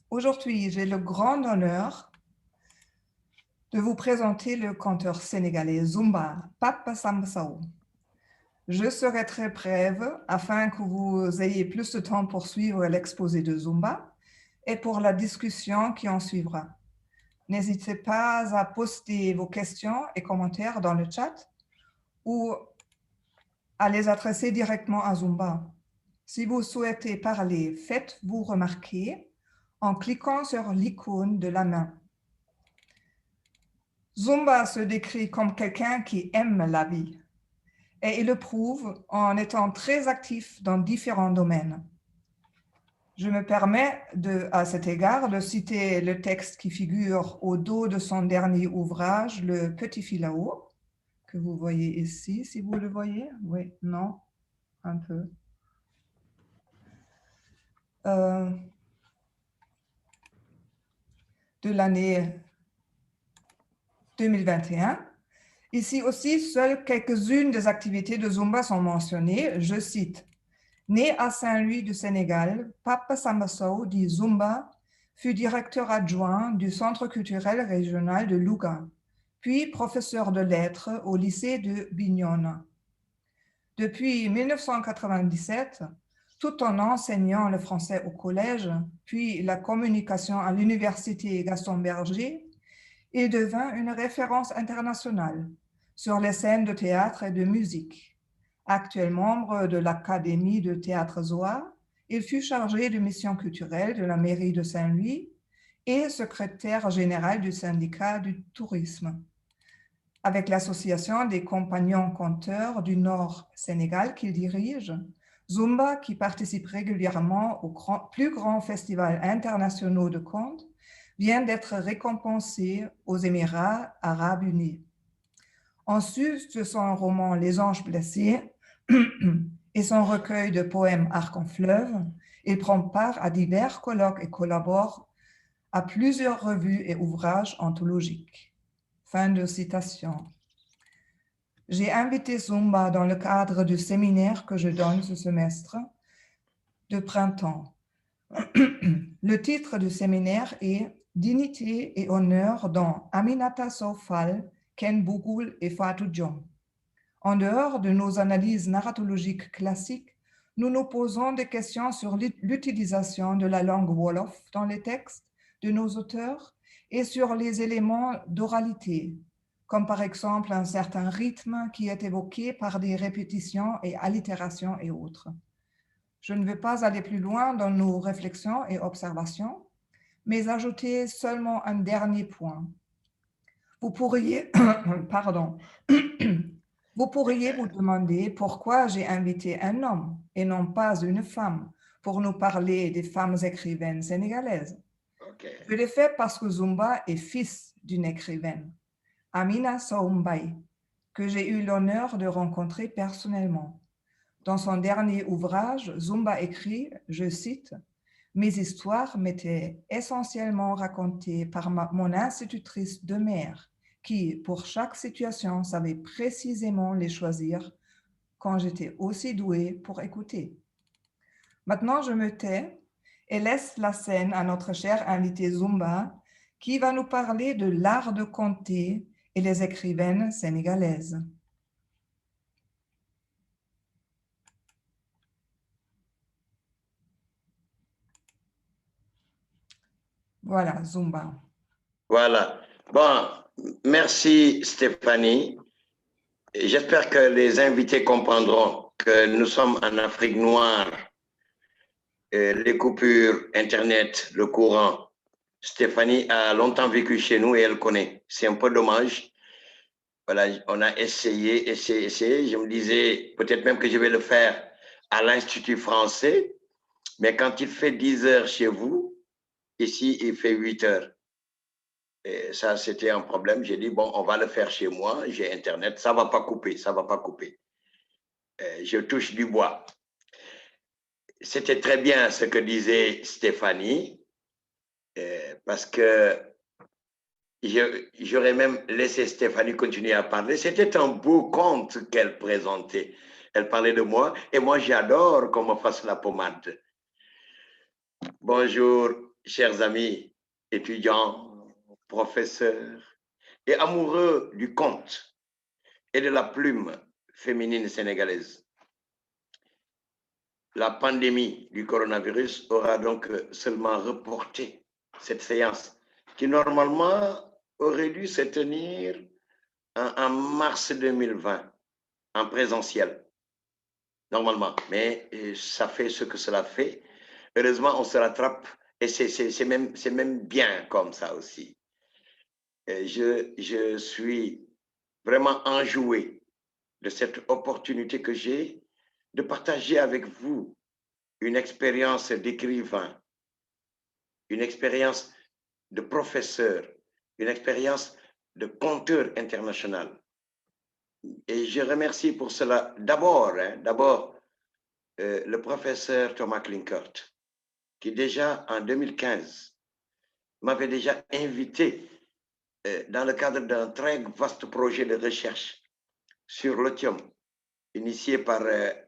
Aujourd'hui, j'ai le grand honneur de vous présenter le canteur sénégalais Zumba, Papa Samba Sow. Je serai très brève afin que vous ayez plus de temps pour suivre l'exposé de Zumba et pour la discussion qui en suivra. N'hésitez pas à poster vos questions et commentaires dans le chat ou à les adresser directement à Zumba. Si vous souhaitez parler, faites-vous remarquer en cliquant sur l'icône de la main. Zumba se décrit comme quelqu'un qui aime la vie et il le prouve en étant très actif dans différents domaines. Je me permets à cet égard de citer le texte qui figure au dos de son dernier ouvrage, Le Petit Filao, que vous voyez ici, si vous le voyez. Oui, non, un peu. De l'année 2021. Ici aussi, seules quelques-unes des activités de Zumba sont mentionnées. Je cite, « Né à Saint-Louis du Sénégal, Papa Samba Sow, dit Zumba, fut directeur adjoint du Centre culturel régional de Louga, puis professeur de lettres au lycée de Bignona. Depuis 1997, tout en enseignant le français au collège, puis la communication à l'université Gaston Berger, il devint une référence internationale sur les scènes de théâtre et de musique. Actuel membre de l'Académie de théâtre Zoa, il fut chargé de mission culturelle de la mairie de Saint-Louis et secrétaire général du syndicat du tourisme. Avec l'association des compagnons conteurs du Nord Sénégal qu'il dirige, Zumba, qui participe régulièrement aux plus grands festivals internationaux de contes, vient d'être récompensé aux Émirats arabes unis. En sus de son roman Les Anges blessés et son recueil de poèmes Arc en fleuve, il prend part à divers colloques et collabore à plusieurs revues et ouvrages anthologiques. Fin de citation. J'ai invité Zumba dans le cadre du séminaire que je donne ce semestre de printemps. Le titre du séminaire est « Dignité et honneur dans Aminata Sow Fall, Ken Bougoul et Fatou Diom ». En dehors de nos analyses narratologiques classiques, nous nous posons des questions sur l'utilisation de la langue Wolof dans les textes de nos auteurs et sur les éléments d'oralité, comme par exemple un certain rythme qui est évoqué par des répétitions et allitérations et autres. Je ne vais pas aller plus loin dans nos réflexions et observations, mais ajouter seulement un dernier point. Vous pourriez, vous pourriez vous demander pourquoi j'ai invité un homme et non pas une femme pour nous parler des femmes écrivaines sénégalaises. Okay. Je l'ai fait parce que Zumba est fils d'une écrivaine, Amina Sow Mbaye, que j'ai eu l'honneur de rencontrer personnellement. Dans son dernier ouvrage, Zumba écrit, je cite, « Mes histoires m'étaient essentiellement racontées par mon institutrice de mère, qui, pour chaque situation, savait précisément les choisir quand j'étais aussi douée pour écouter. » Maintenant, je me tais et laisse la scène à notre cher invité Zumba, qui va nous parler de l'art de conter et les écrivaines sénégalaises. Voilà, Zumba. Voilà. Bon, merci Stéphanie. J'espère que les invités comprendront que nous sommes en Afrique noire. Les coupures, Internet, le courant. Stéphanie a longtemps vécu chez nous et elle connaît. C'est un peu dommage. Voilà, on a essayé. Je me disais peut-être même que je vais le faire à l'Institut français, mais quand il fait 10 heures chez vous, ici, il fait 8 heures. Et ça, c'était un problème. J'ai dit, bon, on va le faire chez moi. J'ai Internet. Ça ne va pas couper. Ça ne va pas couper. Je touche du bois. C'était très bien ce que disait Stéphanie, parce que j'aurais même laissé Stéphanie continuer à parler. C'était un beau conte qu'elle présentait. Elle parlait de moi, et moi, j'adore qu'on me fasse la pommade. Bonjour, chers amis, étudiants, professeurs et amoureux du conte et de la plume féminine sénégalaise. La pandémie du coronavirus aura donc seulement reporté cette séance qui normalement aurait dû se tenir en mars 2020 en présentiel, normalement. Mais ça fait ce que cela fait. Heureusement, on se rattrape et c'est même bien comme ça aussi. Je suis vraiment enjoué de cette opportunité que j'ai de partager avec vous une expérience d'écrivain, une expérience de professeur, une expérience de conteur international. Et je remercie pour cela d'abord le professeur Thomas Klinkert, qui déjà en 2015 m'avait déjà invité dans le cadre d'un très vaste projet de recherche sur l'otium, initié par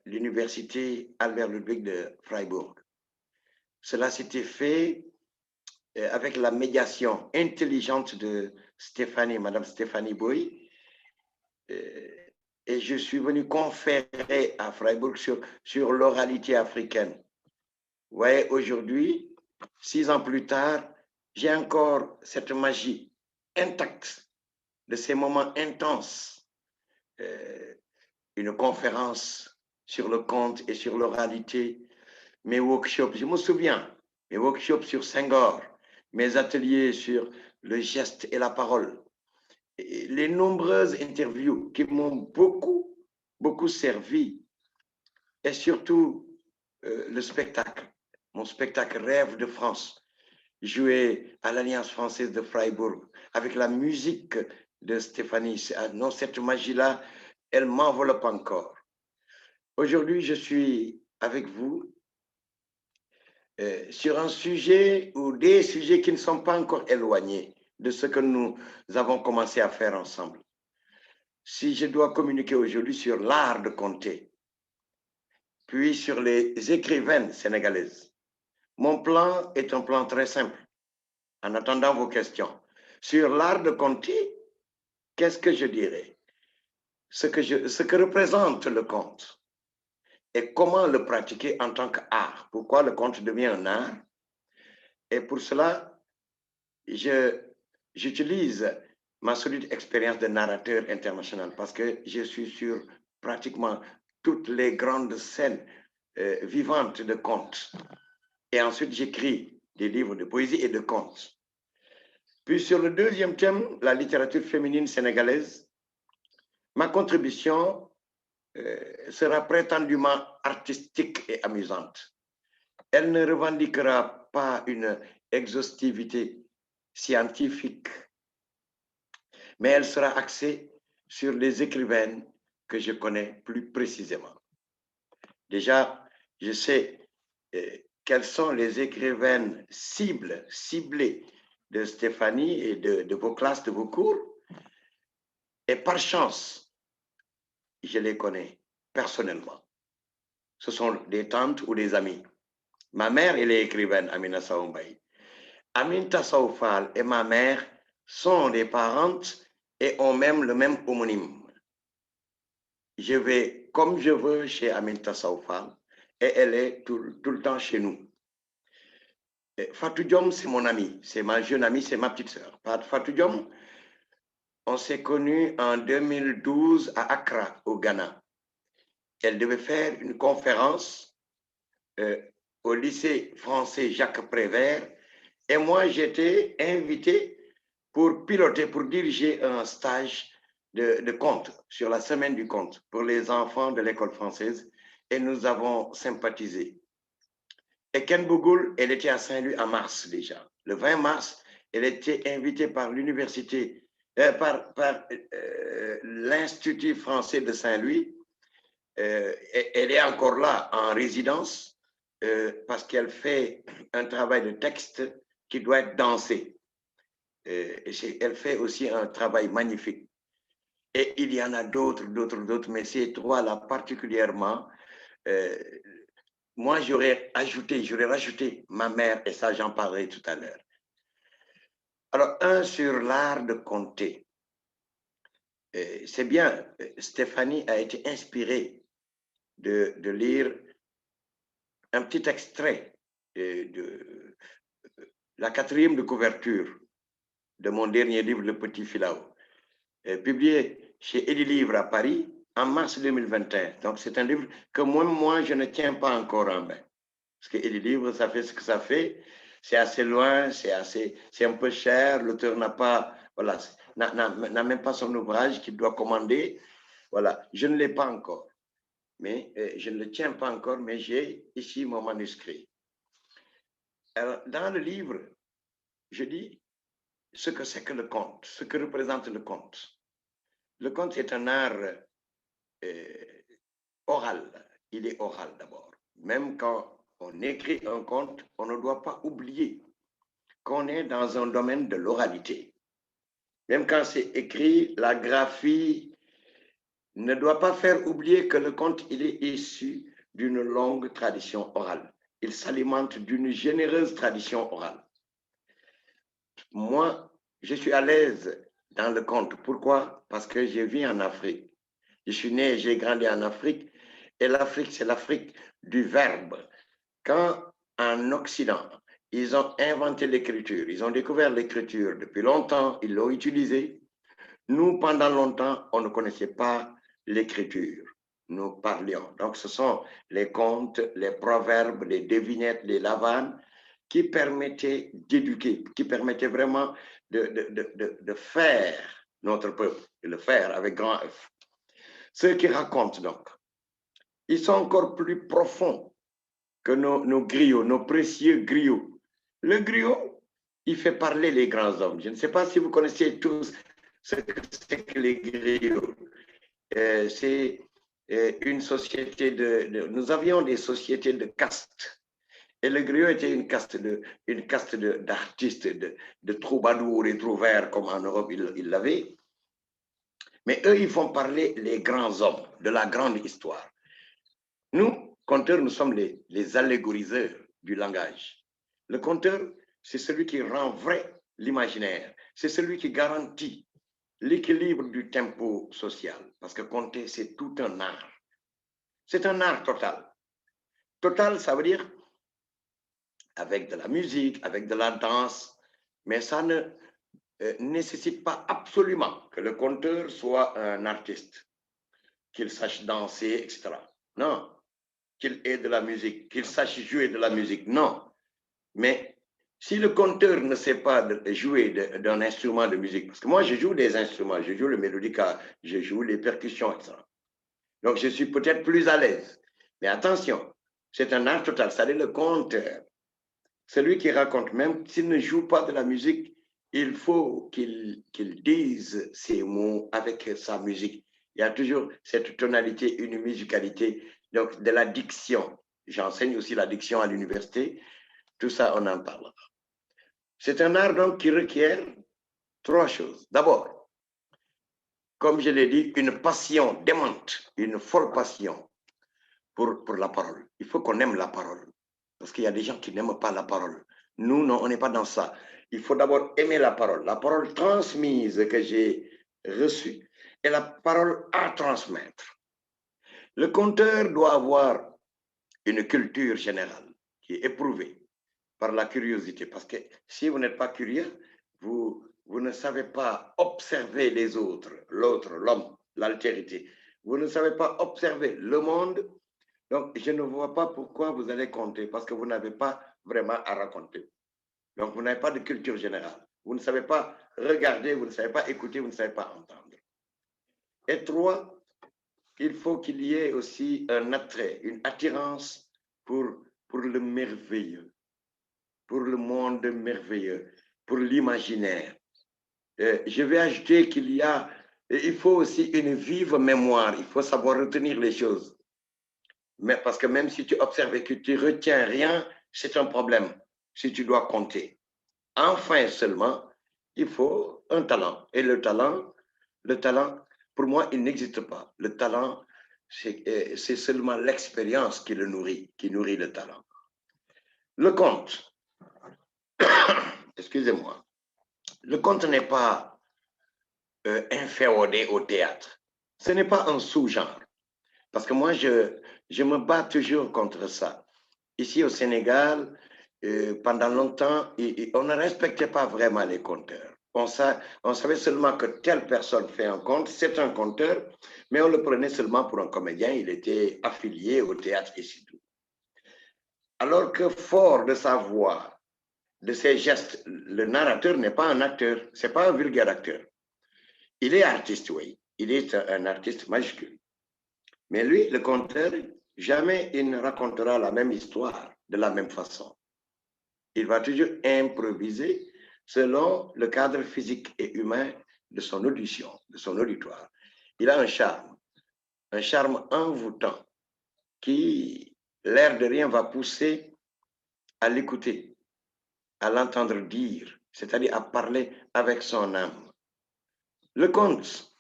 l'université Albert Ludwig de Freiburg. Cela s'était fait avec la médiation intelligente de Madame Stéphanie Boy, et je suis venu conférer à Freiburg sur l'oralité africaine. Vous voyez, aujourd'hui, 6 ans plus tard, j'ai encore cette magie intacte de ces moments intenses. Une conférence sur le conte et sur l'oralité, mes workshops, je me souviens, mes workshops sur Senghor, mes ateliers sur le geste et la parole, et les nombreuses interviews qui m'ont beaucoup servi, et surtout le spectacle, mon spectacle Rêve de France, joué à l'Alliance française de Freiburg, avec la musique de Stéphanie. Non, cette magie-là, elle m'enveloppe encore. Aujourd'hui, je suis avec vous sur un sujet ou des sujets qui ne sont pas encore éloignés de ce que nous avons commencé à faire ensemble. Si je dois communiquer aujourd'hui sur l'art de conter, puis sur les écrivaines sénégalaises, mon plan est un plan très simple. En attendant vos questions, sur l'art de conter, qu'est-ce que je dirais? Ce que représente le conte et comment le pratiquer en tant qu'art. Pourquoi le conte devient un art? Et pour cela, j'utilise ma solide expérience de narrateur international parce que je suis sur pratiquement toutes les grandes scènes vivantes de contes. Et ensuite, j'écris des livres de poésie et de contes. Puis sur le deuxième thème, la littérature féminine sénégalaise, ma contribution sera prétendument artistique et amusante. Elle ne revendiquera pas une exhaustivité scientifique, mais elle sera axée sur les écrivaines que je connais plus précisément. Déjà, je sais quelles sont les écrivaines ciblées de Stéphanie et de vos classes, de vos cours. Et par chance, je les connais personnellement. Ce sont des tantes ou des amies. Ma mère, elle est écrivaine, Amina Saoumbaï. Aminta Saoufal et ma mère sont des parentes et ont même le même homonyme. Je vais comme je veux chez Aminta Saoufal et elle est tout le temps chez nous. Fatou Diom, c'est mon amie, c'est ma jeune amie, c'est ma petite sœur. Fatou Diom, on s'est connus en 2012 à Accra, au Ghana. Elle devait faire une conférence au lycée français Jacques Prévert et moi, j'étais invité pour piloter, pour diriger un stage de conte sur la semaine du conte pour les enfants de l'école française et nous avons sympathisé. Et Ken Bougoul, elle était à Saint-Louis en mars déjà. Le 20 mars, elle était invitée par l'université, par l'Institut français de Saint-Louis. Elle est encore là en résidence parce qu'elle fait un travail de texte qui doit être dansé. Elle fait aussi un travail magnifique. Et il y en a d'autres, mais ces trois-là particulièrement moi, j'aurais rajouté ma mère, et ça, j'en parlerai tout à l'heure. Alors, sur l'art de compter. C'est bien, Stéphanie a été inspirée de lire un petit extrait de la 4e de couverture de mon dernier livre, Le Petit Filao, publié chez Edilivre à Paris en mars 2021. Donc, c'est un livre que moi, je ne tiens pas encore en main. Parce que Edilivre, ça fait ce que ça fait. C'est assez loin, c'est un peu cher. L'auteur n'a pas, voilà, n'a même pas son ouvrage qu'il doit commander. Voilà, je ne l'ai pas encore. Mais je ne le tiens pas encore, mais j'ai ici mon manuscrit. Alors, dans le livre, je dis ce que c'est que le conte, ce que représente le conte. Le conte est un art oral. Il est oral d'abord. Même quand on écrit un conte, on ne doit pas oublier qu'on est dans un domaine de l'oralité. Même quand c'est écrit, la graphie ne doit pas faire oublier que le conte, il est issu d'une longue tradition orale. Il s'alimente d'une généreuse tradition orale. Moi, je suis à l'aise dans le conte. Pourquoi? Parce que je vis en Afrique. Je suis né et j'ai grandi en Afrique. Et l'Afrique, c'est l'Afrique du verbe. Quand en Occident, ils ont inventé l'écriture, ils ont découvert l'écriture depuis longtemps, ils l'ont utilisée. Nous, pendant longtemps, on ne connaissait pas l'écriture. Nous parlions. Donc, ce sont les contes, les proverbes, les devinettes, les lavanes qui permettaient d'éduquer, qui permettaient vraiment de faire notre peuple, de le faire avec grand F. Ceux qui racontent, donc, ils sont encore plus profonds que nos griots, nos précieux griots. Le griot, il fait parler les grands hommes. Je ne sais pas si vous connaissez tous ce que c'est que les griots. C'est une société nous avions des sociétés de castes. Et le griot était une caste d'artistes, de troubadours et trouvères, comme en Europe ils l'avaient. Mais eux, ils font parler les grands hommes de la grande histoire. Nous, conteurs, nous sommes les allégoriseurs du langage. Le conteur, c'est celui qui rend vrai l'imaginaire. C'est celui qui garantit l'équilibre du tempo social. Parce que compter, c'est tout un art. C'est un art total. Total, ça veut dire avec de la musique, avec de la danse, mais ça ne nécessite pas absolument que le conteur soit un artiste, qu'il sache danser, etc. Non, qu'il ait de la musique, qu'il sache jouer de la musique, non. Mais si le conteur ne sait pas jouer d'un instrument de musique, parce que moi je joue des instruments, je joue le mélodica, je joue les percussions, etc. Donc je suis peut-être plus à l'aise. Mais attention, c'est un art total, c'est-à-dire le conteur. Celui qui raconte, même s'il ne joue pas de la musique, il faut qu'il dise ses mots avec sa musique. Il y a toujours cette tonalité, une musicalité, donc de la diction. J'enseigne aussi la diction à l'université. Tout ça, on en parlera. C'est un art donc qui requiert 3 choses. D'abord, comme je l'ai dit, une passion démente, une forte passion pour la parole. Il faut qu'on aime la parole. Parce qu'il y a des gens qui n'aiment pas la parole. Nous, non, on n'est pas dans ça. Il faut d'abord aimer la parole transmise que j'ai reçue et la parole à transmettre. Le conteur doit avoir une culture générale qui est éprouvée par la curiosité. Parce que si vous n'êtes pas curieux, vous ne savez pas observer les autres, l'autre, l'homme, l'altérité. Vous ne savez pas observer le monde. Donc, je ne vois pas pourquoi vous allez compter, parce que vous n'avez pas vraiment à raconter. Donc, vous n'avez pas de culture générale. Vous ne savez pas regarder, vous ne savez pas écouter, vous ne savez pas entendre. Et 3, il faut qu'il y ait aussi un attrait, une attirance pour le merveilleux, pour le monde merveilleux, pour l'imaginaire. Je vais ajouter il faut aussi une vive mémoire, il faut savoir retenir les choses. Mais parce que même si tu observes et que tu ne retiens rien, c'est un problème si tu dois compter. Enfin seulement, il faut un talent. Et le talent, pour moi, il n'existe pas. Le talent, c'est seulement l'expérience qui le nourrit, qui nourrit le talent. Le conte, excusez-moi, le conte n'est pas inféodé au théâtre. Ce n'est pas un sous-genre. Parce que moi, je me bats toujours contre ça. Ici au Sénégal, pendant longtemps, on ne respectait pas vraiment les conteurs. On savait seulement que telle personne fait un conte, c'est un conteur, mais on le prenait seulement pour un comédien, il était affilié au théâtre et c'est tout. Alors que fort de sa voix, de ses gestes, le narrateur n'est pas un acteur, c'est pas un vulgaire acteur. Il est artiste, oui, il est un artiste majuscule. Mais lui, le conteur, jamais il ne racontera la même histoire de la même façon. Il va toujours improviser selon le cadre physique et humain de son audition, de son auditoire. Il a un charme envoûtant qui, l'air de rien, va pousser à l'écouter, à l'entendre dire, c'est-à-dire à parler avec son âme. Le conte,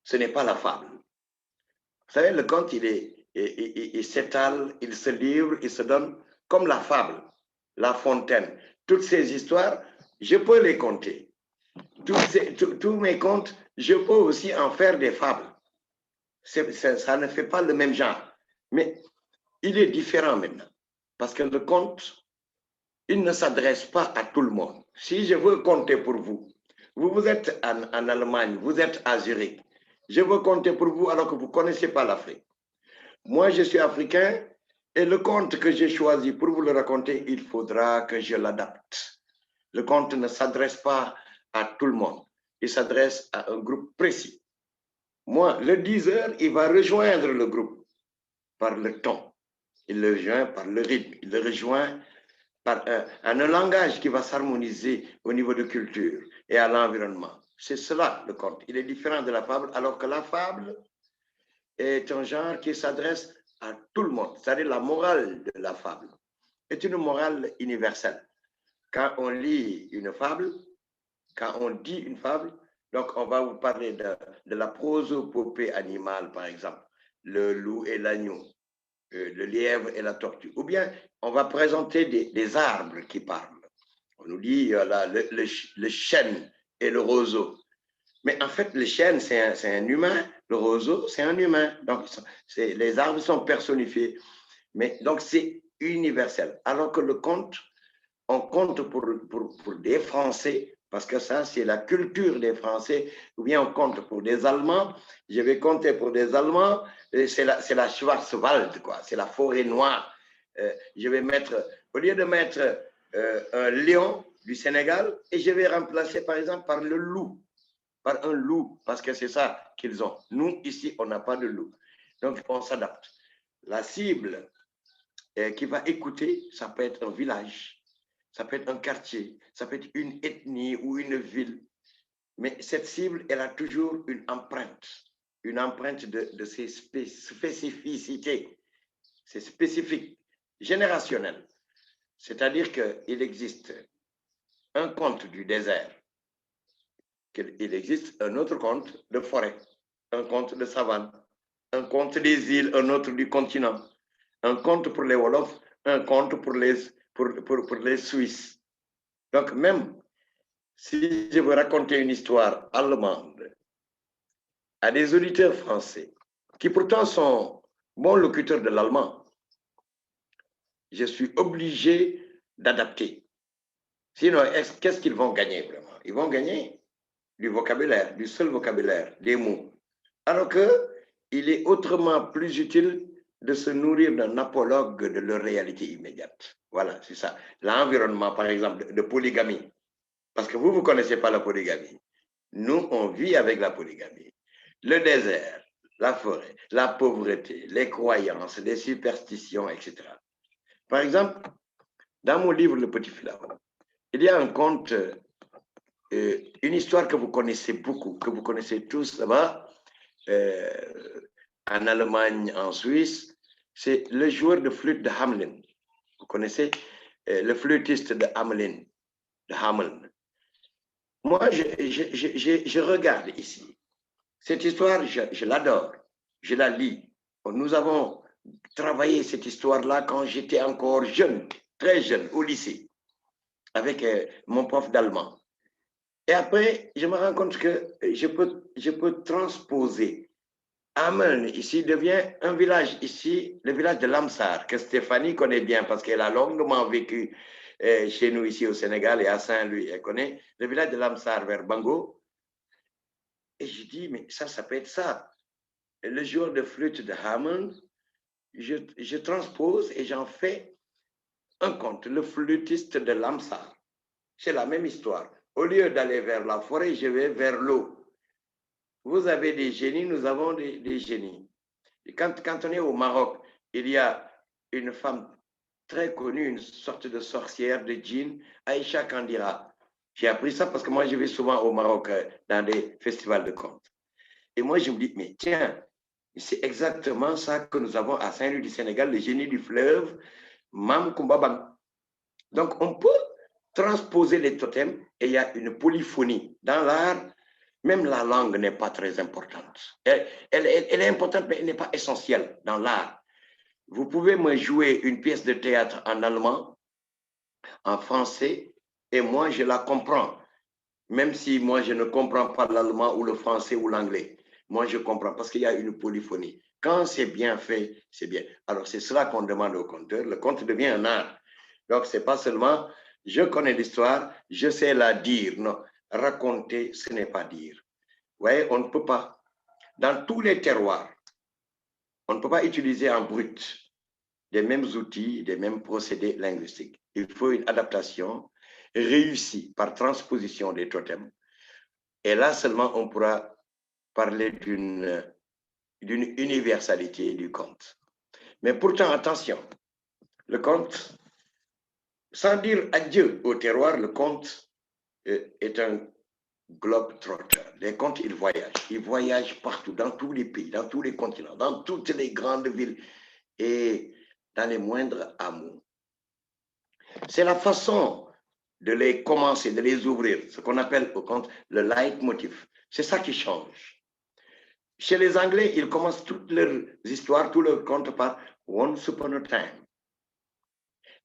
ce n'est pas la fable. Vous savez, le conte, il s'étale, il se livre, il se donne comme la fable, La Fontaine. Toutes ces histoires, je peux les compter. Tous mes contes, je peux aussi en faire des fables. Ça ne fait pas le même genre. Mais il est différent maintenant. Parce que le conte, il ne s'adresse pas à tout le monde. Si je veux compter pour vous, vous êtes en Allemagne, vous êtes à Zurich, je veux compter pour vous alors que vous ne connaissez pas l'Afrique. Moi, je suis africain et le conte que j'ai choisi pour vous le raconter, il faudra que je l'adapte. Le conte ne s'adresse pas à tout le monde. Il s'adresse à un groupe précis. Moi, le 10 heures, il va rejoindre le groupe par le ton. Il le rejoint par le rythme. Il le rejoint par un langage qui va s'harmoniser au niveau de culture et à l'environnement. C'est cela, le conte. Il est différent de la fable, alors que la fable est un genre qui s'adresse à tout le monde. C'est-à-dire la morale de la fable est une morale universelle. Quand on lit une fable, quand on dit une fable, donc on va vous parler de la prosopopée animale, par exemple, le loup et l'agneau, le lièvre et la tortue. Ou bien on va présenter des arbres qui parlent. On nous dit le chêne et le roseau. Mais en fait, le chêne, c'est un humain. Le roseau, c'est un humain. Donc, les arbres sont personnifiés. Mais donc, c'est universel. Alors que le conte, on compte pour des Français, parce que ça, c'est la culture des Français. Ou bien on compte pour des Allemands. Je vais compter pour des Allemands. C'est la Schwarzwald, quoi. C'est la forêt noire. Je vais mettre, au lieu de mettre un lion du Sénégal, et je vais remplacer, par exemple, par le loup. Par un loup, parce que c'est ça qu'ils ont. Nous, ici, on n'a pas de loup. Donc, on s'adapte. La cible qui va écouter, ça peut être un village, ça peut être un quartier, ça peut être une ethnie ou une ville. Mais cette cible, elle a toujours une empreinte de ses spécificités. C'est spécifique, générationnel. C'est-à-dire qu'il existe un conte du désert, qu'il existe un autre conte de forêt, un conte de savane, un conte des îles, un autre du continent, un conte pour les Wolofs, un conte pour les Suisses. Donc même si je veux raconter une histoire allemande à des auditeurs français, qui pourtant sont bons locuteurs de l'allemand, je suis obligé d'adapter. Sinon, qu'est-ce qu'ils vont gagner vraiment? Ils vont gagner du vocabulaire, du seul vocabulaire, des mots. Alors qu'il est autrement plus utile de se nourrir d'un apologue de leur réalité immédiate. Voilà, c'est ça. L'environnement, par exemple, de polygamie. Parce que vous ne connaissez pas la polygamie. Nous, on vit avec la polygamie. Le désert, la forêt, la pauvreté, les croyances, les superstitions, etc. Par exemple, dans mon livre Le Petit Philâtre, il y a un conte, une histoire que vous connaissez beaucoup, que vous connaissez tous là-bas, en Allemagne, en Suisse, c'est le joueur de flûte de Hamelin. Vous connaissez le flûtiste de Hamelin, de Hamelin. Moi, je regarde ici. Cette histoire, je l'adore. je la lis. Nous avons travaillé cette histoire-là quand j'étais encore jeune, très jeune, au lycée, avec mon prof d'allemand. Et après, je me rends compte que je peux transposer. Amen, ici devient un village, ici, le village de Lamsar, que Stéphanie connaît bien parce qu'elle a longuement vécu chez nous ici au Sénégal et à Saint-Louis. Elle connaît le village de Lamsar vers Bango. Et je dis, mais ça peut être ça. Le joueur de flûte de Hammond, je transpose et j'en fais un conte, le flûtiste de Lamsar. C'est la même histoire. Au lieu d'aller vers la forêt, je vais vers l'eau. Vous avez des génies, nous avons des génies. Et quand on est au Maroc, il y a une femme très connue, une sorte de sorcière de djinn, Aïcha Kandira. J'ai appris ça parce que moi, je vais souvent au Maroc dans des festivals de contes. Et moi, je me dis, mais tiens, c'est exactement ça que nous avons à Saint-Louis du Sénégal, le génie du fleuve, Mam Kumbabang. Donc, on peut transposer les totems et il y a une polyphonie. Dans l'art, même la langue n'est pas très importante. Elle est importante, mais elle n'est pas essentielle dans l'art. Vous pouvez me jouer une pièce de théâtre en allemand, en français, et moi, je la comprends. Même si moi, je ne comprends pas l'allemand ou le français ou l'anglais. Moi, je comprends parce qu'il y a une polyphonie. Quand c'est bien fait, c'est bien. Alors, c'est cela qu'on demande au conteur. Le conte devient un art. Donc, ce n'est pas seulement je connais l'histoire, je sais la dire. Non, raconter, ce n'est pas dire. Vous voyez, on ne peut pas. Dans tous les terroirs, on ne peut pas utiliser en brut des mêmes outils, des mêmes procédés linguistiques. Il faut une adaptation réussie par transposition des totems. Et là seulement, on pourra parler d'une universalité du conte. Mais pourtant, attention, le conte, sans dire adieu au terroir, le conte est un globe-trotter. Les contes, ils voyagent partout, dans tous les pays, dans tous les continents, dans toutes les grandes villes et dans les moindres hameaux. C'est la façon de les commencer, de les ouvrir, ce qu'on appelle au conte le leitmotiv. C'est ça qui change. Chez les Anglais, ils commencent toutes leurs histoires, tous leurs contes par Once Upon a Time.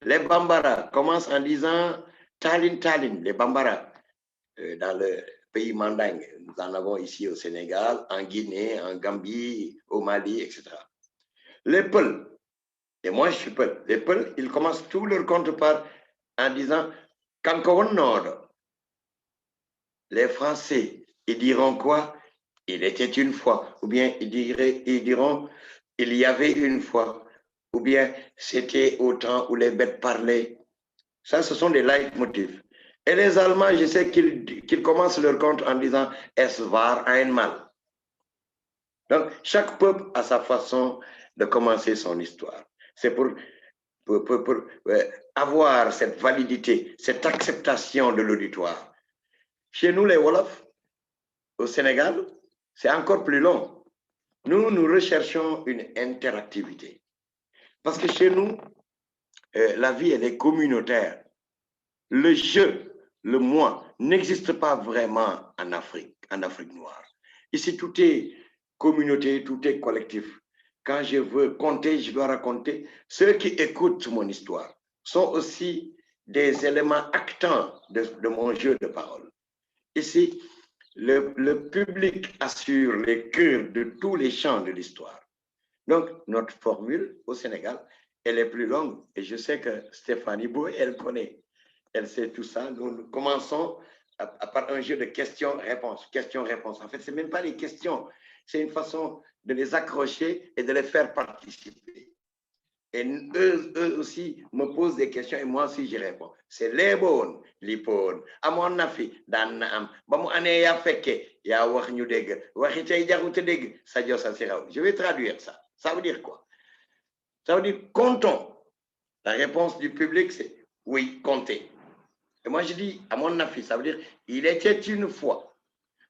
Les Bambara commencent en disant Tallinn, Tallinn, les Bambara, dans le pays mandingue. Nous en avons ici au Sénégal, en Guinée, en Gambie, au Mali, etc. Les Peuls, et moi je suis Peul, les Peuls, ils commencent tous leurs contes par en disant Kankawon Nord. Les Français, ils diront quoi? Il était une fois, ou bien ils diront il y avait une fois, ou bien c'était au temps où les bêtes parlaient. Ça, ce sont des leitmotifs. Et les Allemands, je sais qu'ils commencent leur conte en disant es war einmal. Donc, chaque peuple a sa façon de commencer son histoire. C'est pour avoir cette validité, cette acceptation de l'auditoire. Chez nous, les Wolofs, au Sénégal, c'est encore plus long. Nous recherchons une interactivité. Parce que chez nous, la vie, elle est communautaire. Le je, le moi, n'existe pas vraiment en Afrique noire. Ici, tout est communauté, tout est collectif. Quand je veux compter, je dois raconter. Ceux qui écoutent mon histoire sont aussi des éléments actants de mon jeu de parole. Ici, le public assure les cœurs de tous les champs de l'histoire. Donc, notre formule au Sénégal, elle est plus longue. Et je sais que Stéphanie Boy, elle connaît. Elle sait tout ça. Nous commençons par un jeu de questions-réponses. Questions-réponses. En fait, ce n'est même pas les questions. C'est une façon de les accrocher et de les faire participer. Et eux aussi me posent des questions et moi aussi, j'y réponds. C'est les bonnes, les bonnes. À mon avis, dans am, je vais traduire ça. Ça veut dire quoi? Ça veut dire comptons. La réponse du public, c'est oui, comptez. Et moi, je dis, à mon avis, ça veut dire il était une fois.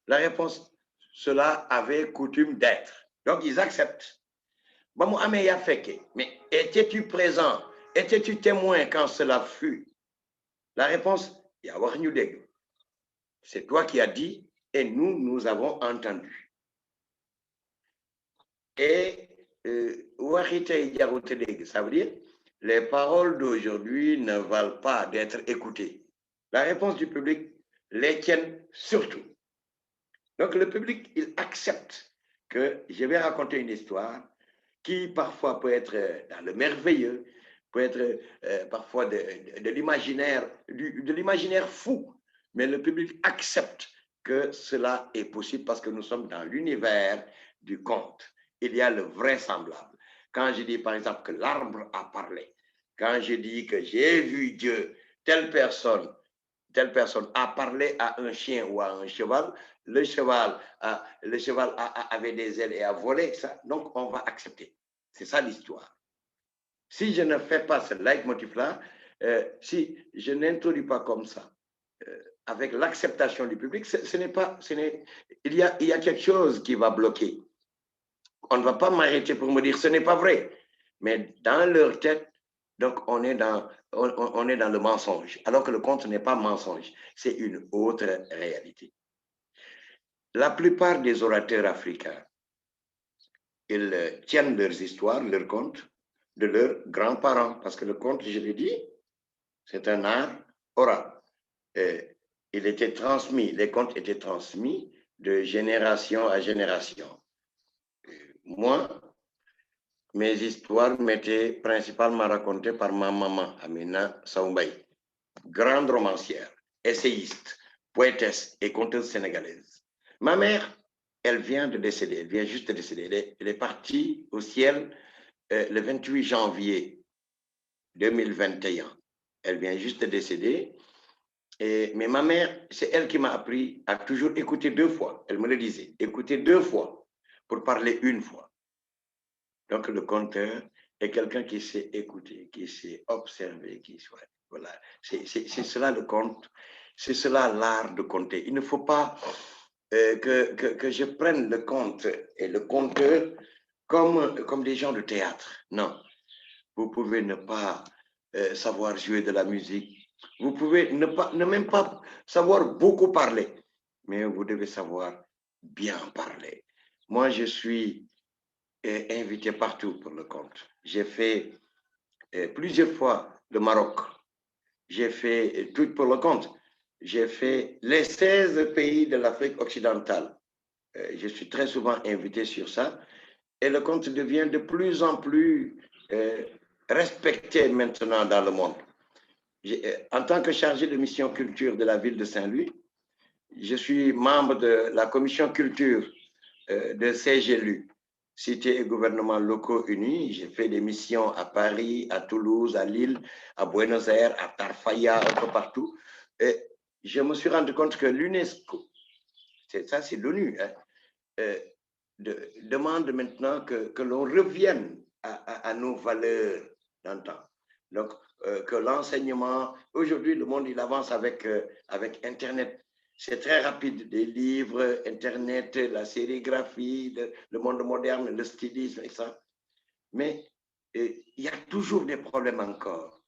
La réponse, cela avait coutume d'être. Donc, ils acceptent. Mais étais-tu présent? Étais-tu témoin quand cela fut? La réponse, c'est toi qui as dit et nous avons entendu. Et ça veut dire les paroles d'aujourd'hui ne valent pas d'être écoutées. La réponse du public les tienne surtout. Donc le public, il accepte que je vais raconter une histoire qui parfois peut être dans le merveilleux, peut être parfois de l'imaginaire fou, mais le public accepte que cela est possible parce que nous sommes dans l'univers du conte. Il y a le vraisemblable. Quand je dis par exemple que l'arbre a parlé, quand je dis que j'ai vu Dieu, telle personne a parlé à un chien ou à un cheval, le cheval avait des ailes et a volé, ça, donc on va accepter. C'est ça l'histoire. Si je ne fais pas ce leitmotiv-là, si je n'introduis pas comme ça, avec l'acceptation du public, il y a quelque chose qui va bloquer. On ne va pas m'arrêter pour me dire ce n'est pas vrai. Mais dans leur tête, donc on est dans le mensonge, alors que le conte n'est pas mensonge, c'est une autre réalité. La plupart des orateurs africains, ils tiennent leurs histoires, leurs contes, de leurs grands-parents, parce que le conte, je l'ai dit, c'est un art oral. Il était transmis, les contes étaient transmis de génération à génération. Moi, mes histoires m'étaient principalement racontées par ma maman, Amina Saoumbaï, grande romancière, essayiste, poétesse et conteuse sénégalaise. Ma mère, elle vient de décéder, elle vient juste de décéder. Elle est partie au ciel le 28 janvier 2021. Elle vient juste de décéder. Mais ma mère, c'est elle qui m'a appris à toujours écouter 2 fois. Elle me le disait, écouter 2 fois pour parler 1 fois. Donc, le conteur est quelqu'un qui sait écouter, qui sait observer, qui soit. Voilà, c'est cela le conte, c'est cela l'art de conter. Il ne faut pas que je prenne le conte et le conteur comme des gens de théâtre. Non, vous pouvez ne pas savoir jouer de la musique, vous pouvez ne même pas savoir beaucoup parler, mais vous devez savoir bien parler. Moi, je suis invité partout pour le conte. J'ai fait plusieurs fois le Maroc. J'ai fait tout pour le conte. J'ai fait les 16 pays de l'Afrique occidentale. Je suis très souvent invité sur ça. Et le conte devient de plus en plus respecté maintenant dans le monde. En tant que chargé de mission culture de la ville de Saint-Louis, je suis membre de la commission culture de CGLU, Cité et gouvernements locaux unis. J'ai fait des missions à Paris, à Toulouse, à Lille, à Buenos Aires, à Tarfaya, un peu partout. Et je me suis rendu compte que l'UNESCO, ça c'est l'ONU, hein, demande maintenant que l'on revienne à nos valeurs d'antan. Donc, que l'enseignement, aujourd'hui, le monde, il avance avec Internet. C'est très rapide, des livres, Internet, la sérigraphie, le monde moderne, le stylisme et ça. Mais il y a toujours des problèmes encore.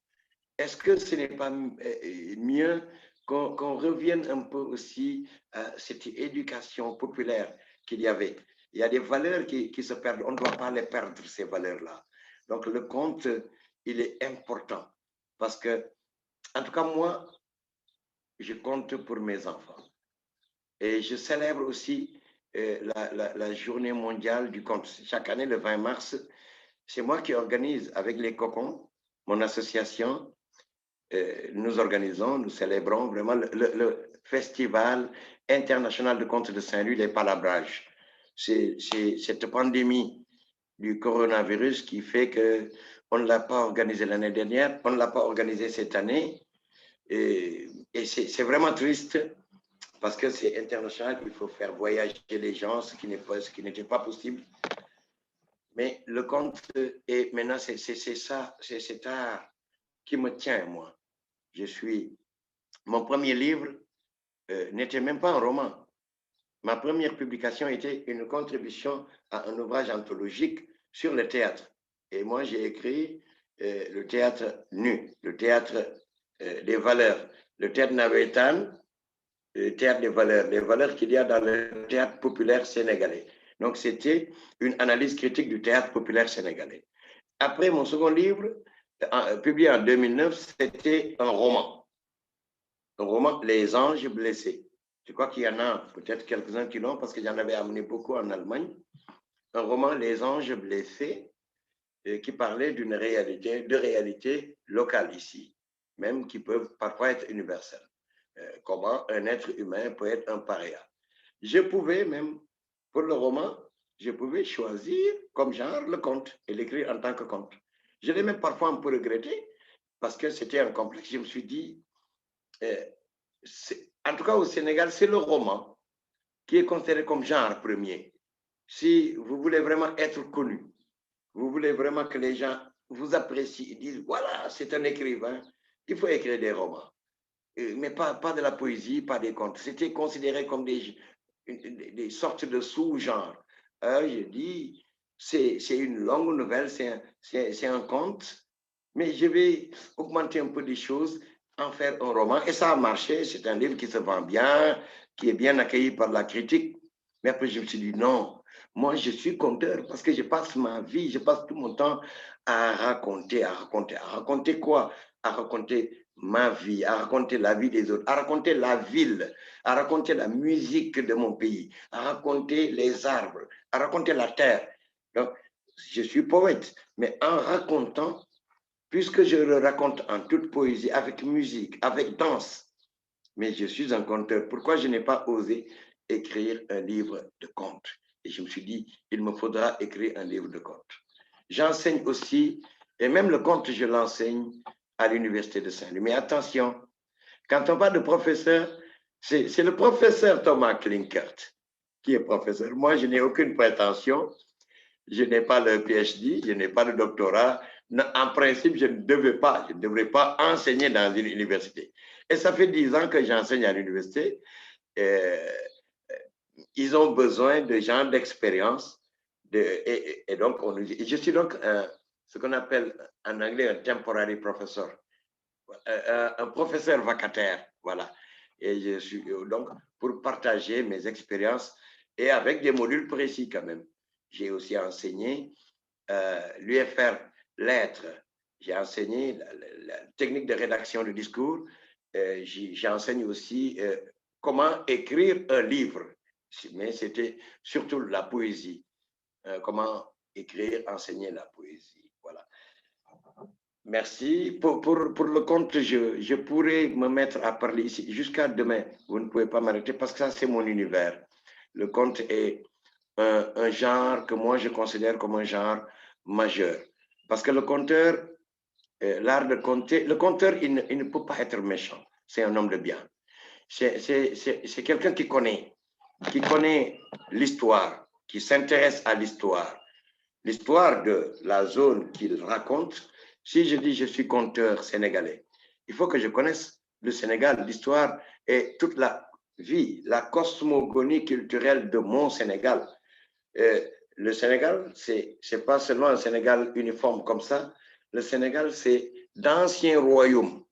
Est-ce que ce n'est pas mieux qu'on revienne un peu aussi à cette éducation populaire qu'il y avait? Il y a des valeurs qui se perdent. On ne doit pas les perdre, ces valeurs-là. Donc, le conte, il est important. Parce que, en tout cas, moi, je compte pour mes enfants. Et je célèbre aussi la journée mondiale du conte. Chaque année, le 20 mars, c'est moi qui organise avec les Cocons, mon association. Nous organisons, nous célébrons vraiment le Festival international de conte de Saint-Louis, les Palabrages. C'est cette pandémie du coronavirus qui fait qu'on ne l'a pas organisé l'année dernière, on ne l'a pas organisé cette année. Et c'est vraiment triste parce que c'est international, il faut faire voyager les gens, ce qui n'était pas possible. Mais le conte, et maintenant, c'est ça, c'est cet art qui me tient, moi. Mon premier livre n'était même pas un roman. Ma première publication était une contribution à un ouvrage anthologique sur le théâtre. Et moi, j'ai écrit le théâtre nu, le théâtre des valeurs, le théâtre navétane, le théâtre des valeurs, les valeurs qu'il y a dans le théâtre populaire sénégalais. Donc, c'était une analyse critique du théâtre populaire sénégalais. Après, mon second livre, publié en 2009, c'était un roman. Un roman, Les Anges blessés. Je crois qu'il y en a peut-être quelques-uns qui l'ont parce que j'en avais amené beaucoup en Allemagne. Un roman, Les Anges blessés, qui parlait d'une réalité, de réalités locales ici, même qui peuvent parfois être universelles. Comment un être humain peut être un paria. Je pouvais même, pour le roman, je pouvais choisir comme genre le conte et l'écrire en tant que conte. Je l'ai même parfois un peu regretté parce que c'était un complexe. Je me suis dit, en tout cas au Sénégal, c'est le roman qui est considéré comme genre premier. Si vous voulez vraiment être connu, vous voulez vraiment que les gens vous apprécient et disent, voilà, c'est un écrivain, il faut écrire des romans. Mais pas de la poésie, pas des contes. C'était considéré comme des sortes de sous-genres. Je dis, c'est une longue nouvelle, c'est un conte, mais je vais augmenter un peu des choses, en faire un roman. Et ça a marché, c'est un livre qui se vend bien, qui est bien accueilli par la critique. Mais après, je me suis dit, non, moi, je suis conteur parce que je passe ma vie, je passe tout mon temps à raconter. À raconter quoi? À raconter ma vie, à raconter la vie des autres, à raconter la ville, à raconter la musique de mon pays, à raconter les arbres, à raconter la terre. Donc, je suis poète, mais en racontant, puisque je le raconte en toute poésie, avec musique, avec danse, mais je suis un conteur. Pourquoi je n'ai pas osé écrire un livre de contes? Et je me suis dit, il me faudra écrire un livre de contes. J'enseigne aussi, et même le conte, je l'enseigne à l'Université de Saint-Louis. Mais attention, quand on parle de professeur, c'est le professeur Thomas Klinkert qui est professeur. Moi, je n'ai aucune prétention. Je n'ai pas le PhD, je n'ai pas le doctorat. En principe, je ne devrais pas enseigner dans une université. Et ça fait 10 ans que j'enseigne à l'université. Ils ont besoin de gens d'expérience. Et donc, je suis donc ce qu'on appelle en anglais un temporary professor, un professeur vacataire. Voilà. Et je suis donc pour partager mes expériences et avec des modules précis quand même. J'ai aussi enseigné l'UFR lettres. J'ai enseigné la technique de rédaction de discours. J'enseigne aussi comment écrire un livre. Mais c'était surtout la poésie. Comment écrire, enseigner la poésie. Voilà. Merci. Pour le conte, je pourrais me mettre à parler ici jusqu'à demain. Vous ne pouvez pas m'arrêter parce que ça, c'est mon univers. Le conte est un genre que moi, je considère comme un genre majeur. Parce que le conteur, l'art de conter, le conteur, il ne peut pas être méchant. C'est un homme de bien. C'est quelqu'un qui connaît l'histoire, qui s'intéresse à l'histoire de la zone qu'il raconte. Si je dis je suis conteur sénégalais, il faut que je connaisse le Sénégal, l'histoire et toute la vie, la cosmogonie culturelle de mon Sénégal. Le Sénégal, c'est pas seulement un Sénégal uniforme comme ça. Le Sénégal, c'est d'anciens royaumes.